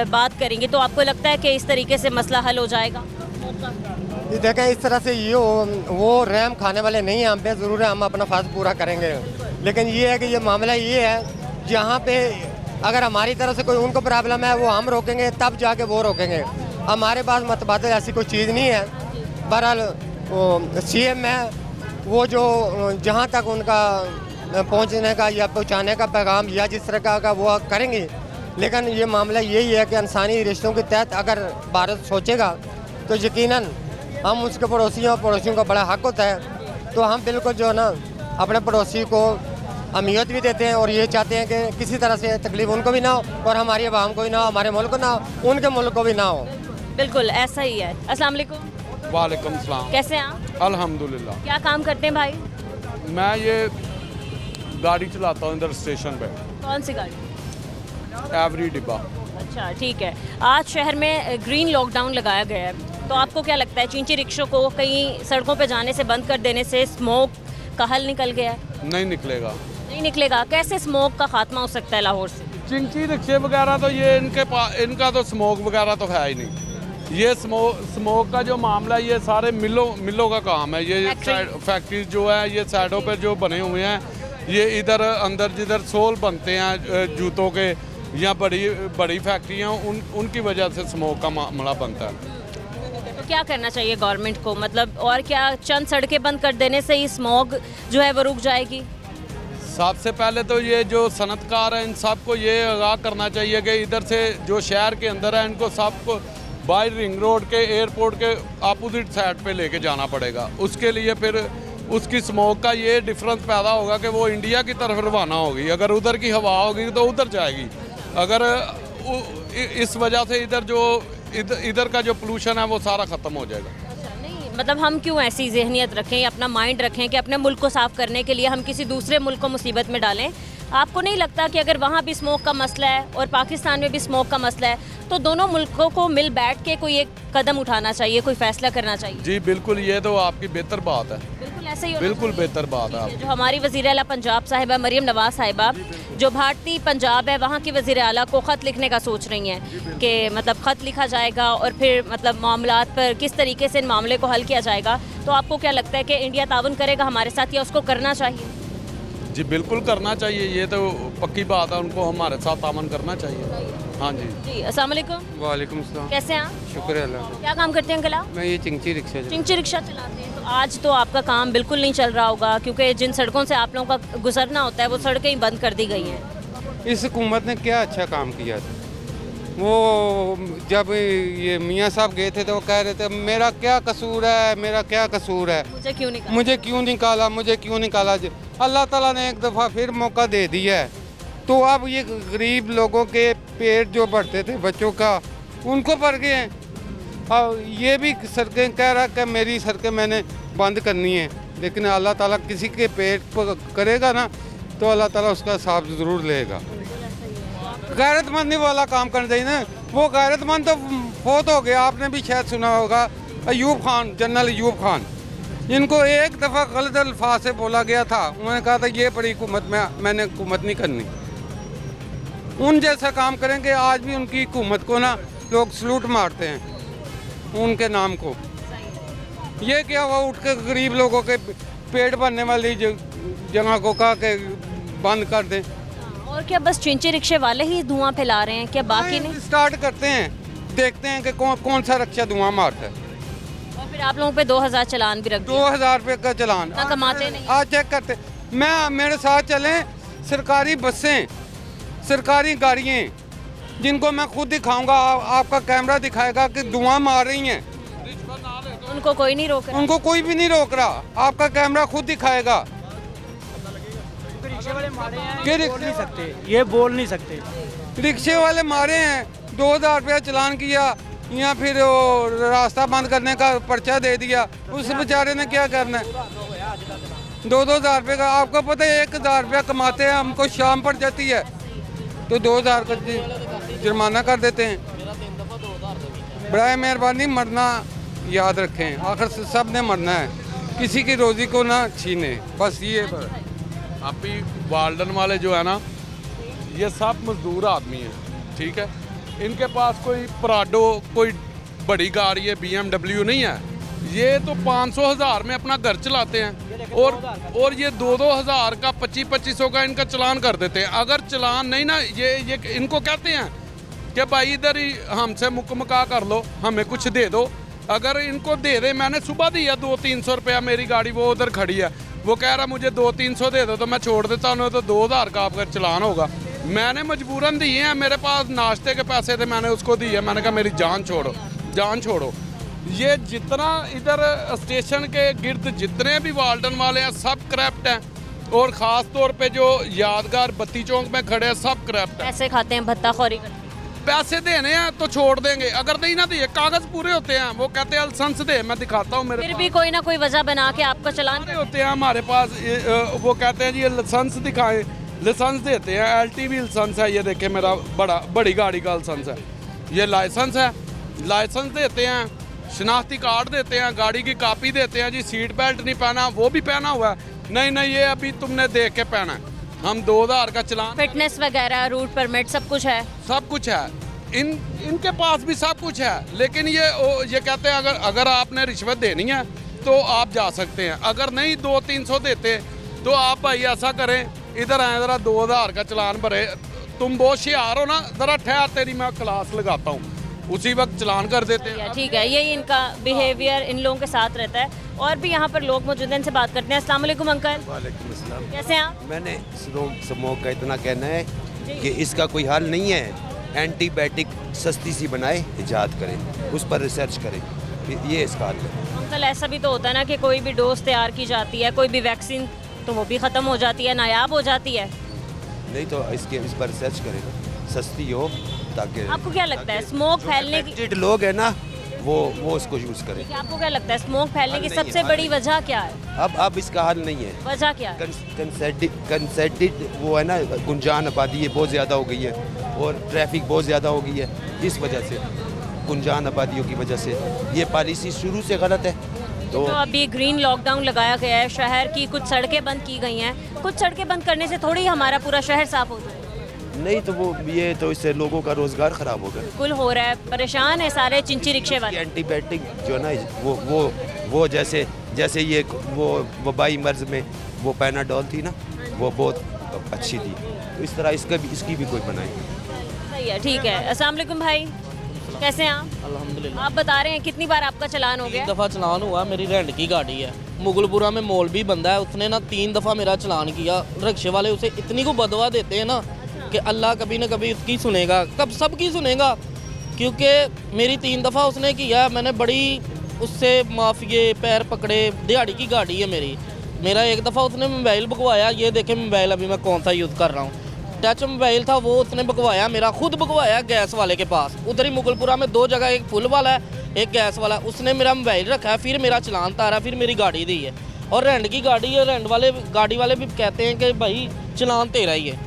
बात करेंगी। तो आपको लगता है कि इस तरीके से मसला हल हो जाएगा? ये देखें, इस तरह से ये वो रहम खाने वाले नहीं हैं हम पे, ज़रूर है हम अपना फ़र्ज़ पूरा करेंगे, लेकिन ये है कि ये मामला ये है जहाँ पे अगर हमारी तरफ से कोई उनको प्रॉब्लम है वो हम रोकेंगे, तब जाके वो रोकेंगे। हमारे पास मतबादल ऐसी कोई चीज़ नहीं है। बहरहाल CM है वो जो जहाँ तक उनका पहुँचने का या पहुँचाने का पैगाम या जिस तरह का वो करेंगे, लेकिन ये मामला यही है कि इंसानी रिश्तों के तहत अगर भारत सोचेगा तो यकीनन हम उसके पड़ोसियों का बड़ा हक होता है। तो हम बिल्कुल जो है ना अपने पड़ोसी को अहमियत भी देते हैं और ये चाहते हैं कि किसी तरह से तकलीफ उनको भी ना हो और हमारी आवाम को भी ना हो, हमारे मुल्क को ना हो, उनके मुल्क को भी ना हो। बिल्कुल ऐसा ही है। अस्सलाम वालेकुम। वालेकुम सलाम। कैसे हैं आप? अल्हम्दुलिल्लाह। क्या काम करते हैं भाई? मैं ये गाड़ी चलाता हूँ इधर स्टेशन पे। कौन सी गाड़ी? एवरी डिब्बा। अच्छा ठीक है। आज शहर में ग्रीन लॉकडाउन लगाया गया है, तो आपको क्या लगता है चींची रिक्शों को कहीं सड़कों पे जाने से बंद कर देने से स्मोक का हल निकल गया है? नहीं निकलेगा। नहीं निकलेगा। कैसे स्मोक का खात्मा हो सकता है लाहौर से? चिंची रिक्शे वगैरह तो ये इनका तो स्मोक वगैरह तो है ही नहीं। ये स्मोक का जो मामला है ये सारे मिलों का काम है। ये फैक्ट्री जो है ये साइडों पर जो बने हुए हैं, ये इधर अंदर जिधर सोल बनते हैं जूतों के या बड़ी फैक्ट्रियाँ, उनकी वजह से स्मोक का मामला बनता है। तो क्या करना चाहिए गवर्नमेंट को, मतलब और क्या चंद सड़कें बंद कर देने से ही स्मोक जो है वो रुक जाएगी? सबसे पहले तो ये जो सनतकार हैं इन सबको ये आगाह करना चाहिए कि इधर से जो शहर के अंदर है इनको सबको बाहर रिंग रोड के एयरपोर्ट के अपोजिट साइड पे लेके जाना पड़ेगा। उसके लिए फिर उसकी स्मोक का ये डिफरेंस पैदा होगा कि वो इंडिया की तरफ रवाना होगी। अगर उधर की हवा होगी तो उधर जाएगी। अगर इस वजह से इधर का जो पोल्यूशन है वो सारा ख़त्म हो जाएगा। नहीं मतलब हम क्यों ऐसी जहनियत रखें, अपना माइंड रखें कि अपने मुल्क को साफ़ करने के लिए हम किसी दूसरे मुल्क को मुसीबत में डालें? आपको नहीं लगता कि अगर वहाँ भी स्मोक का मसला है और पाकिस्तान में भी स्मोक का मसला है तो दोनों मुल्कों को मिल बैठ के कोई एक कदम उठाना चाहिए, कोई फैसला करना चाहिए? जी बिल्कुल, ये तो आपकी बेहतर बात है। बिल्कुल ऐसे ही बिल्कुल बेहतर बात है। जो हमारी वज़ीर आला पंजाब साहिबा मरियम नवाज़ साहिबा जो भारतीय पंजाब है वहाँ की वज़ीर आला को ख़त लिखने का सोच रही हैं कि मतलब ख़त लिखा जाएगा और फिर मतलब मामलात पर किस तरीके से इन मामले को हल किया जाएगा। तो आपको क्या लगता है कि इंडिया ताउन करेगा हमारे साथ या उसको करना चाहिए? जी बिल्कुल करना चाहिए, ये तो पक्की बात है, उनको हमारे साथ तामन करना चाहिए। हाँ जी। जी, अस्सलाम वालेकुम। वालेकुम सलाम। कैसे हैं आप? शुक्र है अल्लाह का। क्या काम करते हैं अंकल आप? मैं ये चिंची रिक्शा चिंची रिक्शा चलाते हैं। तो आज तो आपका काम बिल्कुल नहीं चल रहा होगा, क्योंकि जिन सड़कों से आप लोगों का गुजरना होता है वो सड़कें ही बंद कर दी गई हैं। इस हुकूमत ने क्या अच्छा काम किया था। वो जब ये मियाँ साहब गए थे तो वो कह रहे थे मेरा क्या कसूर है, मेरा क्या कसूर है, मुझे क्यों नहीं मुझे क्यों निकाला, मुझे क्यों निकाला। अल्लाह ताला ने एक दफ़ा फिर मौका दे दिया है। तो अब ये गरीब लोगों के पेट जो बढ़ते थे बच्चों का, उनको बढ़ गए हैं। और ये भी सड़कें कह रहा कि मेरी सड़कें मैंने बंद करनी है, लेकिन अल्लाह ताला किसी के पेट पर करेगा ना तो अल्लाह ताला उसका हिसाब ज़रूर लेगा। गैरतमंदी वाला काम करना चाहिए ना। वो गैरतमंद तो फोत हो गया, आपने भी शायद सुना होगा, अयूब खान, जनरल अयूब खान। इनको एक दफ़ा गलत अल्फाज से बोला गया था, उन्होंने कहा था ये बड़ी हुकूमत में मैंने हुकूमत नहीं करनी। उन जैसा काम करेंगे। आज भी उनकी हुकूमत को ना लोग सलूट मारते हैं उनके नाम को। ये क्या हुआ, उठ के गरीब लोगों के पेट भरने वाली जगह को कहा के बंद कर दें। और क्या बस चिंची रिक्शे वाले ही धुआं फैला रहे हैं, क्या बाकी नहीं? स्टार्ट करते हैं, देखते हैं कि कौन सा रिक्शा धुआं मारता है। और फिर आप लोगों पे 2000 चालान भी रख दिया। 2000 रुपये का चालान। ना कमाते नहीं। आज चेक करते। मेरे साथ चलें सरकारी बसें, सरकारी गाड़ियाँ, जिनको मैं खुद दिखाऊंगा, आपका कैमरा दिखाएगा कि धुआं मार रही हैं। उनको कोई नहीं रोक रहा। उनको कोई भी नहीं रोक रहा, आपका कैमरा खुद दिखाएगा। रिक्शे वाले मारे हैं, बोल नहीं सकते, ये बोल नहीं सकते। रिक्शे वाले मारे हैं, 2000 रुपया चालान किया, या फिर वो रास्ता बंद करने का पर्चा दे दिया। उस बेचारे ने क्या करना है? 2-2 हज़ार रुपये का। आपको पता है 1000 रुपया कमाते हैं, हमको शाम पड़ जाती है तो 2000 का जुर्माना कर देते हैं। बड़ा मेहरबानी, मरना याद रखें, आखिर सब ने मरना है, किसी की रोज़ी को ना छीने, बस ये। अभी वाल्डन वाले जो है ना, ये सब मजदूर आदमी हैं, ठीक है। इनके पास कोई पराडो, कोई बड़ी गाड़ी है, BMW नहीं है। ये तो 500-1000 में अपना घर चलाते हैं, और ये 2-2 हज़ार का, 2500 का इनका चालान कर देते हैं। अगर चालान नहीं ना, ये इनको कहते हैं कि भाई इधर ही हमसे मुकमका कर लो, हमें कुछ दे दो। अगर इनको दे दे, मैंने सुबह दिया 200-300 रुपया, मेरी गाड़ी वो उधर खड़ी है, वो कह रहा मुझे 200-300 दे दो तो मैं छोड़ देता हूँ, तो 2000 का आपका चालान होगा। मैंने मजबूरन दिए हैं, मेरे पास नाश्ते के पैसे थे, मैंने उसको दिए। मैंने कहा मेरी जान छोड़ो, जान छोड़ो। ये जितना इधर स्टेशन के गिर्द जितने भी वाल्डन वाले हैं सब करप्ट हैं, और ख़ास तौर पे जो यादगार बत्ती चौक में खड़े हैं सब करप्ट हैं। पैसे खाते हैं, भत्ताखोरी करते हैं। पैसे देने हैं तो छोड़ देंगे, अगर नहीं ना दिए, कागज पूरे होते हैं, वो कहते हैं लाइसेंस दे, मैं दिखाता हूँ मेरे फिर भी कोई ना कोई वजह बना के आपका चालान होते हैं हमारे पास। वो कहते हैं जी ये लाइसेंस दिखाएं, लाइसेंस देते हैं। LTV लाइसेंस है, ये देखे मेरा बड़ी गाड़ी का लाइसेंस है, ये लाइसेंस है, लाइसेंस देते हैं, शनाख्ती कार्ड देते हैं, गाड़ी की कॉपी देते हैं। जी सीट बेल्ट नहीं पहना, वो भी पहना हुआ है, नहीं ये अभी तुमने देख के पहना है। हम 2000 का चालान, फिटनेस वगैरह, रूट परमिट, सब कुछ है, सब कुछ है। इनके पास भी सब कुछ है, लेकिन ये कहते हैं अगर आपने रिश्वत देनी है तो आप जा सकते हैं, अगर नहीं 200-300 देते तो आप भाई ऐसा करें, इधर आए, ज़रा 2000 का चालान भरे। तुम बहुत होशियार हो ना, ज़रा ठहर, तेरी मैं क्लास लगाता हूँ, उसी वक्त चालान कर देते हैं। ठीक है, यही इनका बिहेवियर इन लोगों के साथ रहता है। और भी यहाँ पर लोग मौजूद हैं, इनसे बात करते हैं। अस्सलाम वालेकुम अंकल। वालेकुम अस्सलाम। कैसे हैं आप? मैंने स्मोक का इतना कहना है कि इसका कोई हल नहीं है। एंटीबायोटिक सस्ती सी बनाए, इजाद करें, उस पर रिसर्च करें, ये इसका हल है। अंकल ऐसा भी तो होता है ना कि कोई भी डोज तैयार की जाती है, कोई भी वैक्सीन, तो वो भी ख़त्म हो जाती है, नायाब हो जाती है। नहीं तो इस पर रिसर्च करें ना, सस्ती हो, ताकि आपको क्या लगता है स्मोक फैलने की, लोग हैं ना वो उसको यूज़ करें। आपको क्या लगता है स्मोक फैलने की सबसे बड़ी वजह क्या है? अब इसका हल नहीं है। वजह क्या है? कंसेंटेड वो है ना, गुंजान आबादी है बहुत ज़्यादा हो गई है, और ट्रैफिक बहुत ज़्यादा हो गई है। इस वजह से, गुंजान आबादियों की वजह से ये पॉलिसी शुरू से गलत है। तो अभी ग्रीन लॉकडाउन लगाया गया है, शहर की कुछ सड़कें बंद की गई हैं। कुछ सड़कें बंद करने से थोड़ी हमारा पूरा शहर साफ हो जाए। नहीं तो ये तो इससे लोगों का रोज़गार ख़राब होगा। बिल्कुल हो रहा है, परेशान है सारे चिंची रिक्शे वाले। एंटीबायोटिक जो है ना, वो जैसे ये वो वबाई मर्ज में वो पैनाडोल थी ना, वो बहुत अच्छी थी, तो इस तरह इसकी भी कोई बनाए। सही सही है, ठीक है। अस्सलाम वालेकुम भाई, कैसे हैं आप? अल्हम्दुलिल्लाह। आप बता रहे हैं कितनी बार आपका चलान हो गया? 3 दफ़ा चलान हुआ। मेरी रेंट की गाड़ी है, मुगलपुरा में मौलवी बंदा है, उसने ना 3 दफ़ा मेरा चलान किया। रिक्शे वाले उसे इतनी को बदवा देते हैं ना कि अल्लाह कभी ना कभी उसकी सुनेगा, कब सबकी सुनेगा। क्योंकि मेरी 3 दफ़ा उसने किया, मैंने बड़ी उससे माफिए पैर पकड़े। दिहाड़ी की गाड़ी है मेरा। एक दफ़ा उसने मोबाइल बकवाया, ये देखे मोबाइल अभी मैं कौन सा यूज़ कर रहा हूँ, टच मोबाइल था, वो उसने बकवाया मेरा, खुद बकवाया गैस वाले के पास। उधर ही मुगलपुरा में 2 जगह, एक फुल वाला है एक गैस वाला, उसने मेरा मोबाइल रखा है, फिर मेरा चलान तारा, फिर मेरी गाड़ी दी है। और रेंट की गाड़ी है, रेंट वाले गाड़ी वाले भी कहते हैं कि भाई चलान तेरा ही है,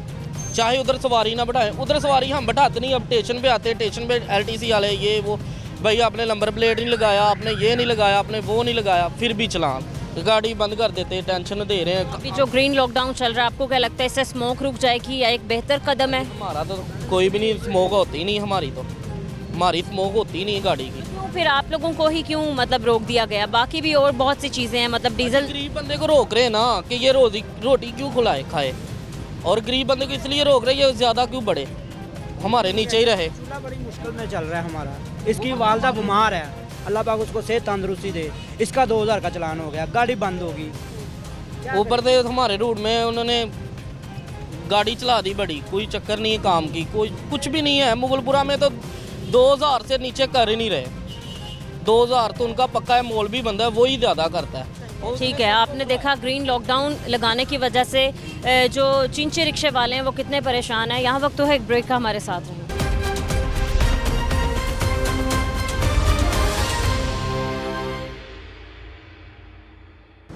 चाहे उधर सवारी ना बैठाएं। उधर सवारी हम बैठाते नहीं, अब स्टेशन पे आते हैं, स्टेशन पे LTC वाले ये वो, भाई आपने नंबर प्लेट नहीं लगाया, आपने ये नहीं लगाया, आपने वो नहीं लगाया, फिर भी चलान, गाड़ी बंद कर देते हैं, टेंशन दे रहे हैं। अभी जो ग्रीन लॉकडाउन चल रहा है, आपको क्या लगता है इससे स्मोक रुक जाएगी या एक बेहतर कदम है? हमारा तो कोई भी नहीं, स्मोक होती नहीं हमारी, तो हमारी स्मोक होती नहीं है गाड़ी की। तो फिर आप लोगों को ही क्यों मतलब रोक दिया गया? बाकी भी और बहुत सी चीज़ें हैं, मतलब डीजल। गरीब बंदे को रोक रहे हैं ना कि ये रोटी क्यों खुलाए खाए, और गरीब बंदे को इसलिए रोक रहे हैं ये ज़्यादा क्यों बढ़े, हमारे नीचे ही रहे। चूल्हा बड़ी मुश्किल में चल रहा है हमारा, इसकी वालदा बीमार है, अल्लाह पाक उसको सेहत तंदुरुस्ती दे। इसका 2000 का चलान हो गया, गाड़ी बंद होगी। ऊपर से हमारे रूट में उन्होंने गाड़ी चला दी बड़ी, कोई चक्कर नहीं है काम की, कोई कुछ भी नहीं है। मुगलपुरा में तो 2000 से नीचे कर ही नहीं रहे। 2000 तो उनका पक्का है, मौलवी बंदा है, वही ज़्यादा करता है। ठीक है, आपने देखा ग्रीन लॉकडाउन लगाने की वजह से जो चिंची रिक्शे वाले हैं वो कितने परेशान हैं। यहाँ वक्त तो है एक ब्रेक का, हमारे साथ रहें।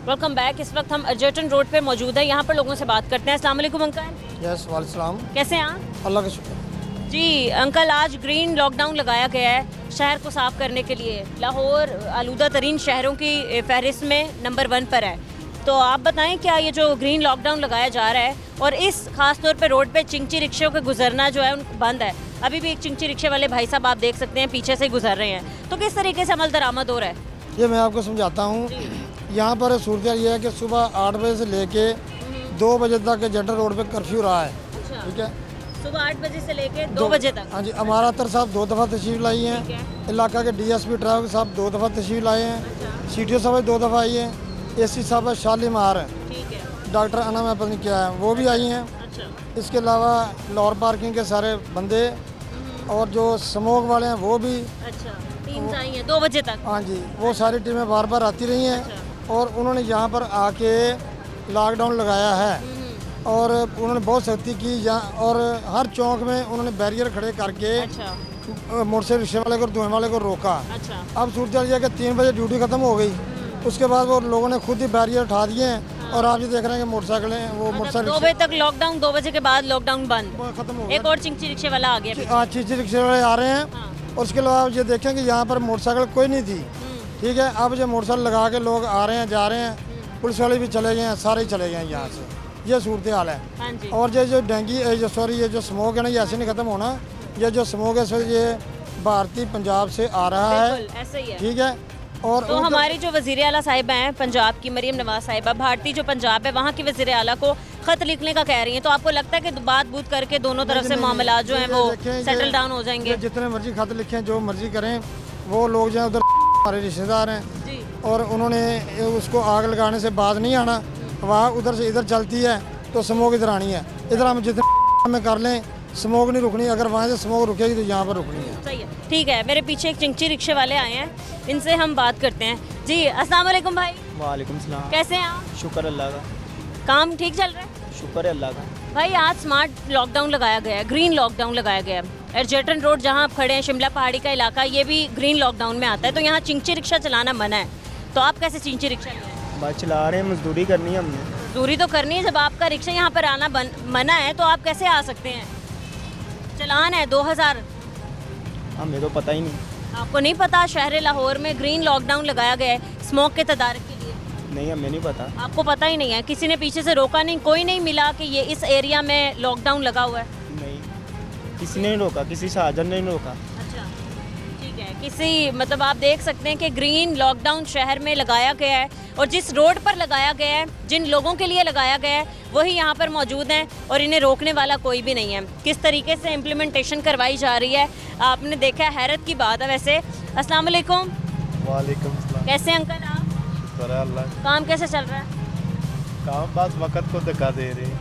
Welcome back. इस वक्त हम अर्जेंटन रोड पे मौजूद है, यहाँ पर लोगों से बात करते हैं। अस्सलाम वालेकुम अंकल। यस वालेकुम। कैसे हैं आप? अल्लाह का शुक्र। जी अंकल, आज ग्रीन लॉकडाउन लगाया गया है शहर को साफ करने के लिए। लाहौर आलूदा तरीन शहरों की फहरिस्त में नंबर 1 पर है। तो आप बताएं, क्या ये जो ग्रीन लॉकडाउन लगाया जा रहा है और इस खास तौर पे रोड पे चिंची रिक्शों के गुजरना जो है उनको बंद है, अभी भी एक चिंची रिक्शे वाले भाई साहब आप देख सकते हैं पीछे से गुजर रहे हैं, तो किस तरीके से अमल दरामद हो रहा है? ये मैं आपको समझाता हूँ। यहाँ पर सूरत ये है कि सुबह 8 बजे से लेके 2 बजे तक जनरल रोड पे कर्फ्यू रहा है। ठीक है, सुबह 8 बजे से लेके 2 बजे तक। हाँ जी, अमारा अतर साहब 2 दफ़ा तशरीफ लाई हैं, इलाका के DSP ट्रैफिक साहब 2 दफ़ा तशरीफ लाए हैं, CTO साहब 2 दफ़ा आई हैं, AC साहब शालीमार है, डॉक्टर अना में पता नहीं क्या है वो भी आई हैं। इसके अलावा लाहौर पार्किंग के सारे बंदे और जो स्मोक वाले हैं वो भी टीम्स आई हैं 2 बजे तक। हाँ जी, वो सारी टीमें बार बार आती रही हैं और उन्होंने यहाँ पर आके लॉकडाउन लगाया है और उन्होंने बहुत सख्ती की और हर चौक में उन्होंने बैरियर खड़े करके मोटरसाइकिल रिक्शे वाले को धोने वाले को रोका। अब सूरत यह कि 3 बजे ड्यूटी ख़त्म हो गई, उसके बाद वो लोगों ने खुद ही बैरियर उठा दिए हैं और आप ये देख रहे हैं कि मोटरसाइकिलें वो मोटरसाइकिल 2 बजे तक लॉकडाउन, 2 बजे के बाद लॉकडाउन बंद खत्म हो गया। एक और चिंची रिक्शे वाला आ गया। हाँ, चिंची रिक्शे वाले आ रहे हैं और उसके अलावा आप ये देखें कि यहाँ पर मोटरसाइकिल कोई नहीं थी। ठीक है, अब जो मोटरसाइकिल लगा के लोग आ रहे हैं जा रहे हैं, पुलिस वाले भी चले गए हैं, सारे ही चले गए हैं यहाँ से। ये सूरत हाल है। और ये जो डेंगी ये जो स्मोक है ना, ये ऐसे नहीं ख़त्म होना। ये जो स्मोक है ये भारतीय पंजाब से आ रहा है, ऐसे ही है। ठीक है। और तो हमारी जो वज़ीर आला साहिबा हैं पंजाब की, मरीम नवाज साहिबा, भारतीय जो पंजाब है वहाँ की वज़ीर आला को ख़त लिखने का कह रही हैं, तो आपको लगता है कि बात बूत करके दोनों तरफ से मामला जो हैं वो सेटल डाउन हो जाएंगे? जितने मर्जी खत लिखें, जो मर्जी करें, वो लोग जो है उधर हमारे रिश्तेदार हैं और उन्होंने उसको आग लगाने से बात नहीं आना, वहाँ उधर से इधर चलती है तो स्मोक इधर आनी है। इधर हम जितने में कर लें स्मोक नहीं रुकनी, अगर वहाँ से स्मोक रुकेगी तो यहाँ पर रुकनी है। सही है, ठीक है। मेरे पीछे एक चिंची रिक्शे वाले आए हैं, इनसे हम बात करते हैं। जी अस्सलाम वालेकुम भाई। वालेकुम सलाम। कैसे हैं आप? शुक्र अल्लाह का। काम ठीक चल रहा है? शुक्र है अल्लाह का। भाई आज स्मार्ट लॉकडाउन लगाया गया है, ग्रीन लॉकडाउन लगाया गया है। अर्जेंटन रोड जहाँ आप खड़े हैं, शिमला पहाड़ी का इलाका, ये भी ग्रीन लॉकडाउन में आता है, तो यहाँ चिंची रिक्शा चलाना मना है, तो आप कैसे चिंची रिक्शा लें? बस चला रहे हैं, मजदूरी करनी है हमने। मजदूरी तो करनी है, जब आपका रिक्शा यहाँ पर आना मना है तो आप कैसे आ सकते हैं? चलान है 2000। हमें तो पता ही नहीं। आपको नहीं पता शहर लाहौर में ग्रीन लॉकडाउन लगाया गया है स्मोक के तदारक के लिए? नहीं, हमें नहीं पता। आपको पता ही नहीं है? किसी ने पीछे से रोका नहीं, कोई नहीं मिला कि ये इस एरिया में लॉकडाउन लगा हुआ है? नहीं, किसी ने नहीं रोका, किसी साजन ने नहीं रोका। अच्छा, ठीक है। किसी मतलब आप देख सकते हैं कि ग्रीन लॉकडाउन शहर में लगाया गया है और जिस रोड पर लगाया गया है, जिन लोगों के लिए लगाया गया है, वही यहाँ पर मौजूद हैं और इन्हें रोकने वाला कोई भी नहीं है। किस तरीके से इम्प्लीमेंटेशन करवाई जा रही है आपने देखा है, हैरत की बात है। वैसे अस्सलाम वालेकुम। वालेकुम सलाम। कैसे अंकल आप? शुक्र है अल्लाह। काम कैसे चल रहा है? काम बस वक्त को धक्का दे रहे हैं।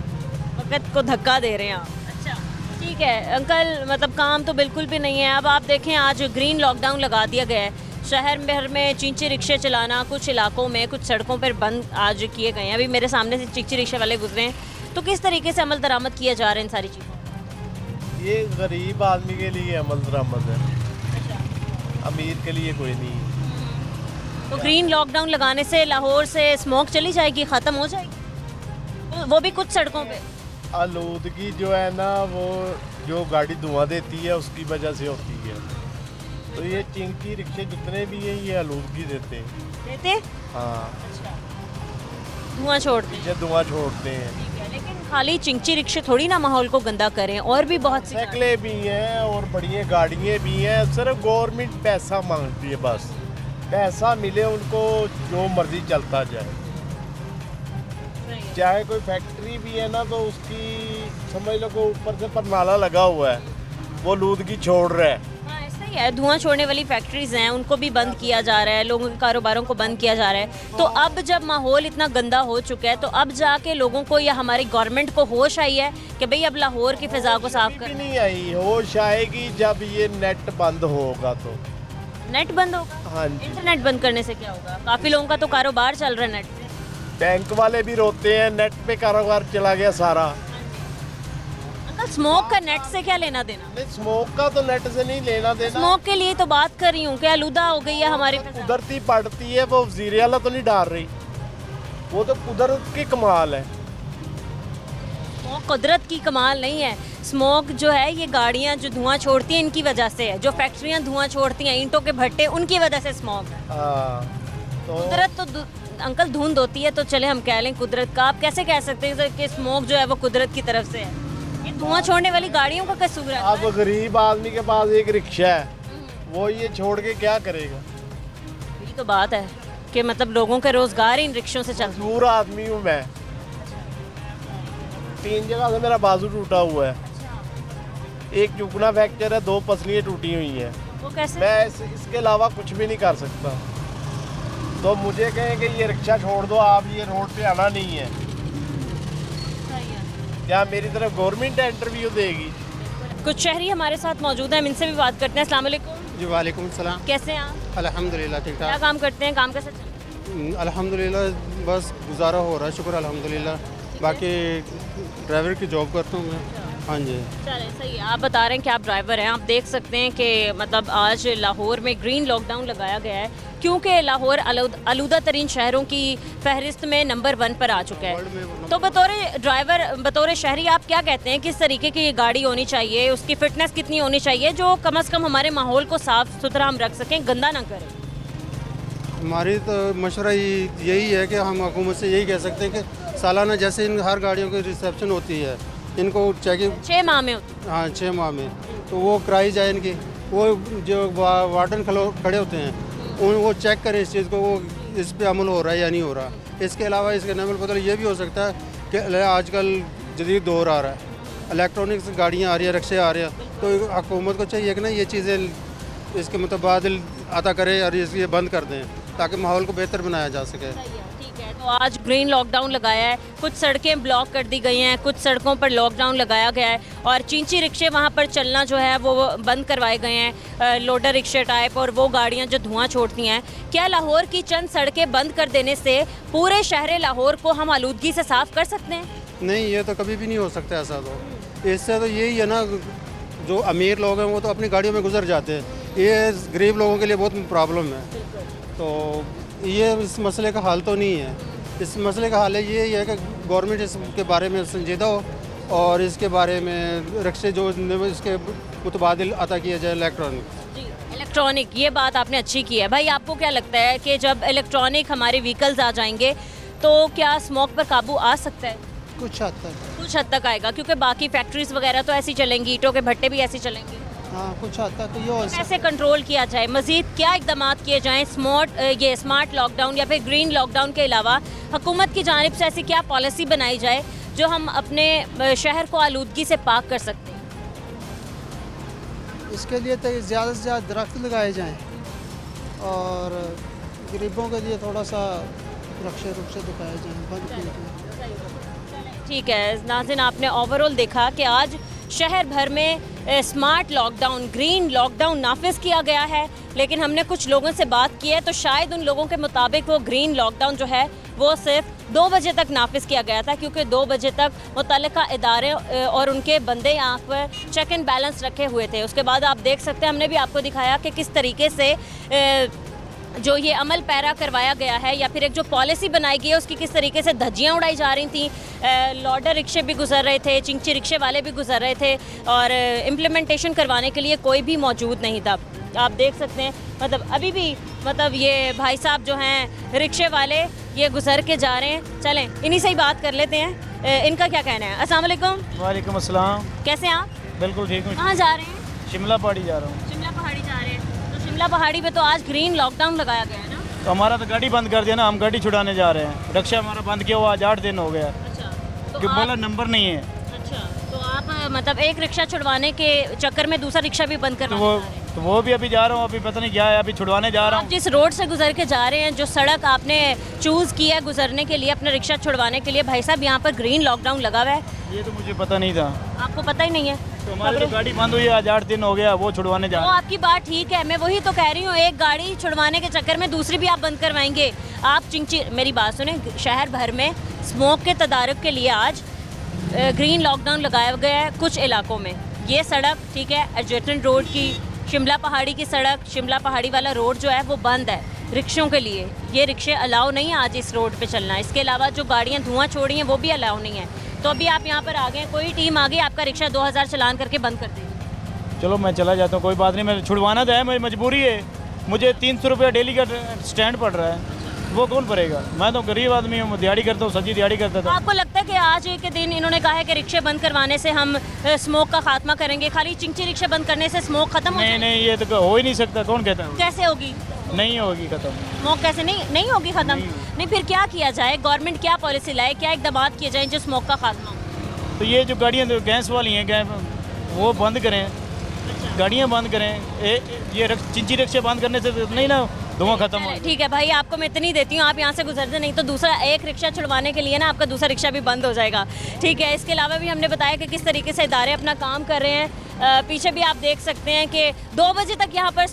वक्त को धक्का दे रहे हैं आप? अच्छा ठीक है अंकल, मतलब काम तो बिल्कुल भी नहीं है। अब आप देखें आज ग्रीन लॉकडाउन लगा दिया गया है। शहर भर में चींची रिक्शे चलाना कुछ इलाकों में कुछ सड़कों पर बंद आज किए गए हैं। अभी मेरे सामने से चींची रिक्शे वाले गुजरे हैं, तो किस तरीके से अमल दरामद किया जा रहा है इन सारी चीज़ों? ये गरीब आदमी के लिए अमल दरामद है, अमीर के लिए कोई नहीं है। तो ग्रीन लॉकडाउन लगाने से लाहौर से स्मोक चली जाएगी, ख़त्म हो जाएगी, वो भी कुछ सड़कों पे? आलूदगी जो है ना, वो जो गाड़ी धुआं देती है उसकी वजह से होती है। तो ये चिंकी रिक्शे जितने भी हैं ये आलूदगी देते हैं। हाँ, धुआं छोड़ते हैं। ये धुआं छोड़ते हैं। लेकिन खाली चिंची रिक्शे थोड़ी ना माहौल को गंदा करें, और भी बहुत सी साइकिलें भी हैं और बड़ी गाड़ियाँ भी हैं। सिर्फ गवर्नमेंट पैसा मांगती है, बस पैसा मिले उनको, जो मर्जी चलता जाए। चाहे कोई फैक्ट्री भी है ना, तो उसकी समझ लो को ऊपर से पर नाला लगा हुआ है, वो आलूदगी छोड़ रहा है। है धुआं छोड़ने वाली फैक्ट्रीज हैं, उनको भी बंद किया जा रहा है, लोगों के कारोबारों को बंद किया जा रहा है। तो अब जब माहौल इतना गंदा हो चुका है, तो अब जाके लोगों को या हमारी गवर्नमेंट को होश आई है कि भाई अब लाहौर की फिजा को साफ कर। नहीं आई, होश आएगी जब ये नेट बंद होगा। तो नेट बंद होगा? हाँ जी। इंटरनेट बंद करने से क्या होगा? काफी लोगों का तो कारोबार चल रहा है नेट से। बैंक वाले भी रोते हैं, नेट पे कारोबार चला गया सारा। स्मोक का नेट से क्या लेना देना? नहीं, स्मोक का तो नेट से नहीं लेना देना। स्मोक के लिए तो बात कर रही हूँ कि आलूदा हो गई है हमारी फिजा। कुदरती पड़ती है, वो वज़ीर आला तो नहीं डाल रही, वो तो कुदरत की कमाल है। स्मोक कुदरत की कमाल नहीं है। स्मोक जो है ये गाड़ियाँ जो धुआं छोड़ती हैं इनकी वजह से है, जो फैक्ट्रियाँ धुआं छोड़ती हैं, ईंटों के भट्टे, उनकी वजह से स्मोक है। तो कुदरत तो अंकल धुंध होती है, तो चले हम कह लें कुदरत का। आप कैसे कह सकते हैं कि स्मोक जो है वो कुदरत की तरफ से है? ये धुआं छोड़ने वाली गाड़ियों का कसूर है। अब गरीब आदमी के पास एक रिक्शा है, वो ये छोड़ के क्या करेगा? यही तो बात है कि मतलब लोगों के रोजगार इन रिक्शों से चल। मजदूर आदमी हूँ मैं, 3 जगह से मेरा बाजू टूटा हुआ है, एक चुकना फ्रैक्चर है, 2 पसलियाँ टूटी हुई हैं। वो कैसे? मैं इसके अलावा कुछ भी नहीं कर सकता। तो मुझे कहें कि ये रिक्शा छोड़ दो, आप ये रोड पे आना नहीं है, क्या मेरी तरफ गवर्नमेंट इंटरव्यू देगी? कुछ शहरी हमारे साथ मौजूद हैं, हम इनसे भी बात करते हैं। अस्सलाम वालेकुम। जी वालेकुम सलाम। कैसे हैं आप? अल्हम्दुलिल्लाह ठीक क्या ठाक। काम करते हैं, काम कैसे चल रहा है? अल्हम्दुलिल्लाह बस गुजारा हो रहा है, शुक्र अल्हम्दुलिल्लाह। बाकी ड्राइवर की जॉब करता हूँ मैं। हाँ जी चलें सही है। आप बता रहे हैं कि आप ड्राइवर हैं। आप देख सकते हैं कि मतलब आज लाहौर में ग्रीन लॉकडाउन लगाया गया है क्योंकि लाहौर आलूदा तरीन शहरों की फहरिस्त में नंबर 1 पर आ चुका है। तो बतौर ड्राइवर, बतौर शहरी आप क्या कहते हैं, किस तरीके की गाड़ी होनी चाहिए, उसकी फ़िटनेस कितनी होनी चाहिए जो कम से कम हमारे माहौल को साफ़ सुथरा हम रख सकें, गंदा ना करें? हमारी तो मशवरा यही है कि हम हुकूमत से यही कह सकते हैं कि सालाना जैसे इन हर गाड़ियों की रिसेप्शन होती है, इनको चेकिंग 6 माह में होती है। हाँ 6 माह में, तो वो कराई जाए इनकी। वो जो वार्डन खड़े होते हैं वो चेक करें इस चीज़ को, वो इस पे अमल हो रहा है या नहीं हो रहा। इसके अलावा इसके नमल बदल ये भी हो सकता है कि आजकल जदीद दौर आ रहा है, इलेक्ट्रॉनिक्स गाड़ियाँ आ रही हैं, रिक्शे आ रहे हैं, तो हुकूमत को चाहिए कि ना ये चीज़ें इसके मुतबादिल अता करें और ये बंद कर दें ताकि माहौल को बेहतर बनाया जा सके। ठीक है, तो आज ग्रीन लॉकडाउन लगाया है, कुछ सड़कें ब्लॉक कर दी गई हैं, कुछ सड़कों पर लॉकडाउन लगाया गया है और चींची रिक्शे वहाँ पर चलना जो है वो बंद करवाए गए हैं, लोडर रिक्शे टाइप, और वो गाड़ियाँ जो धुआं छोड़ती हैं। क्या लाहौर की चंद सड़कें बंद कर देने से पूरे शहर लाहौर को हम आलूदगी से साफ़ कर सकते हैं? नहीं, ये तो कभी भी नहीं हो सकता ऐसा। तो इससे तो यही है ना, जो अमीर लोग हैं वो तो अपनी गाड़ियों में गुजर जाते हैं, ये गरीब लोगों के लिए बहुत प्रॉब्लम है। तो ये इस मसले का हल तो नहीं है। इस मसले का हल ये है कि गवर्नमेंट इसके बारे में संजीदा हो और इसके बारे में रिक्शे जो इसके मुतबादिल अता किया जाए इलेक्ट्रॉनिक। ये बात आपने अच्छी की है भाई। आपको क्या लगता है कि जब इलेक्ट्रॉनिक हमारे व्हीकल्स आ जाएंगे तो क्या स्मोक पर काबू आ सकता है? कुछ हद तक आएगा, क्योंकि बाकी फैक्ट्रीज वगैरह तो ऐसी चलेंगी, ईंटों के भट्टे भी ऐसे चलेंगे। हाँ, कुछ हद तक तो कैसे कंट्रोल किया जाए? मज़ीद क्या इकदाम किए जाएँ स्मार्ट लॉकडाउन या फिर ग्रीन लॉकडाउन के अलावा हुकूमत की जानिब से ऐसी क्या पॉलिसी बनाई जाए जो हम अपने शहर को आलूदगी से पाक कर सकते हैं? इसके लिए तो ज़्यादा से ज़्यादा दरख्त लगाए जाएं और गरीबों के लिए थोड़ा सा रक्षे दिखाए जाएं, बंद किए जाएं। ठीक है नाज़रीन, आपने ओवरऑल देखा कि आज शहर भर में स्मार्ट लॉकडाउन, ग्रीन लॉकडाउन नाफिज किया गया है, लेकिन हमने कुछ लोगों से बात की है तो शायद उन लोगों के मुताबिक वो ग्रीन लॉकडाउन जो है वो सिर्फ 2 बजे तक नाफिज किया गया था, क्योंकि 2 बजे तक मुतल्लिका इदारे और उनके बंदे यहाँ पर चेक एंड बैलेंस रखे हुए थे। उसके बाद आप देख सकते हैं, हमने भी आपको दिखाया कि किस तरीके से जो ये अमल पैरा करवाया गया है या फिर एक जो पॉलिसी बनाई गई है उसकी किस तरीके से धज्जियाँ उड़ाई जा रही थी। लॉडर रिक्शे भी गुजर रहे थे, चिंची रिक्शे वाले भी गुजर रहे थे और इम्प्लीमेंटेशन करवाने के लिए कोई भी मौजूद नहीं था। आप देख सकते हैं मतलब अभी भी मतलब ये भाई साहब जो हैं रिक्शे वाले ये गुजर के जा रहे हैं। चलें इन्हीं से ही बात कर लेते हैं, इनका क्या कहना है। अस्सलाम वालेकुम। वालेकुम अस्सलाम। कैसे हैं आप? बिल्कुल ठीक हूँ। कहाँ जा रहे हैं? शिमला पहाड़ी जा रहा हूँ। शिमला पहाड़ी जा रहे हैं, तो शिमला पहाड़ी पे तो आज ग्रीन लॉकडाउन लगाया गया है ना? तो हमारा तो गाड़ी बंद कर दिया ना, हम गाड़ी छुड़ाने जा रहे हैं। रिक्शा हमारा बंद किया हुआ आज 8 दिन हो गया। अच्छा, तो बोला नंबर नहीं है। अच्छा, तो आप मतलब एक रिक्शा छुड़वाने के चक्कर में दूसरा रिक्शा भी बंद करवा तो वो भी अभी जा रहा हूँ, अभी पता नहीं क्या है, अभी छुड़वाने जा रहा हूँ। जिस रोड से गुजर के जा रहे हैं, जो सड़क आपने चूज़ की है गुजरने के लिए अपना रिक्शा छुड़वाने के लिए, भाई साहब यहाँ पर ग्रीन लॉकडाउन लगा हुआ है। ये तो मुझे पता नहीं था। आपको पता ही नहीं है? तो हमारी तो गाड़ी बंद हुई आज 8 दिन हो गया, वो छुड़वाने जा रहे हैं। आपकी बात ठीक है, मैं वही तो कह रही हूँ, एक गाड़ी छुड़वाने के चक्कर में दूसरी भी आप बंद करवाएंगे। आप मेरी बात सुने, शहर भर में स्मोक के तदारुक के लिए आज ग्रीन लॉकडाउन लगाया गया है कुछ इलाकों में। ये सड़क ठीक है, एडजस्टमेंट रोड की शिमला पहाड़ी की सड़क, शिमला पहाड़ी वाला रोड जो है वो बंद है रिक्शों के लिए। ये रिक्शे अलाउ नहीं है आज इस रोड पे चलना। इसके अलावा जो गाड़ियाँ धुआं छोड़ी हैं वो भी अलाउ नहीं है। तो अभी आप यहाँ पर आ गए, कोई टीम आ गई, आपका रिक्शा 2000 चलान करके बंद कर देगी। चलो मैं चला जाता हूँ, कोई बात नहीं, मैं छुड़वाना तो है, मेरी मजबूरी है। मुझे 300 रुपया डेली का स्टैंड पड़ रहा है, वो कौन भरेगा? मैं तो गरीब आदमी हूँ, दिहाड़ी करता हूँ, सब्जी दिहाड़ी करता था। आपको लगता है कि आज के दिन इन्होंने कहा है कि रिक्शे बंद करवाने से हम स्मोक का खात्मा करेंगे, खाली चिंची रिक्शे बंद करने से स्मोक खत्म हो जाएगी? नहीं, ये तो हो ही नहीं सकता। कौन कहता है? कैसे होगी? नहीं होगी खत्म। स्मोक कैसे नहीं होगी खत्म? नहीं, फिर क्या किया जाए? गवर्नमेंट क्या पॉलिसी लाए, क्या इकदाम किए जाए जो स्मोक का खात्मा हो? तो ये जो गाड़ियाँ गैस वाली हैं वो बंद करें, गाड़ियाँ बंद करें। ये चिंची रिक्शे बंद करने से नहीं ना धुआं खत्म हो। ठीक है भाई, आपको मैं इतनी देती हूँ, आप यहाँ से गुजरते नहीं तो दूसरा एक रिक्शा छुड़वाने के लिए ना आपका दूसरा रिक्शा भी बंद हो जाएगा। ठीक है, इसके अलावा भी हमने बताया कि किस तरीके से इदारे अपना काम कर रहे हैं। पीछे भी आप देख सकते हैं कि 2 बजे तक यहाँ पर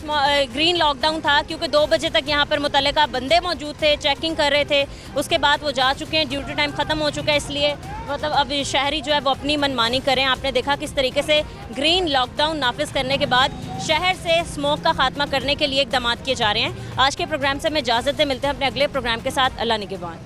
ग्रीन लॉकडाउन था, क्योंकि 2 बजे तक यहाँ पर मुतल्लिका बंदे मौजूद थे, चेकिंग कर रहे थे। उसके बाद वो जा चुके हैं, ड्यूटी टाइम ख़त्म हो चुका है, इसलिए मतलब अब शहरी जो है वो अपनी मनमानी करें। आपने देखा किस तरीके से ग्रीन लॉकडाउन नाफिज करने के बाद शहर से स्मोक का खात्मा करने के लिए इकदाम किए जा रहे हैं। आज के प्रोग्राम से हमें इजाज़त दें, मिलते हैं अपने अगले प्रोग्राम के साथ। अल्लाह निगहबान।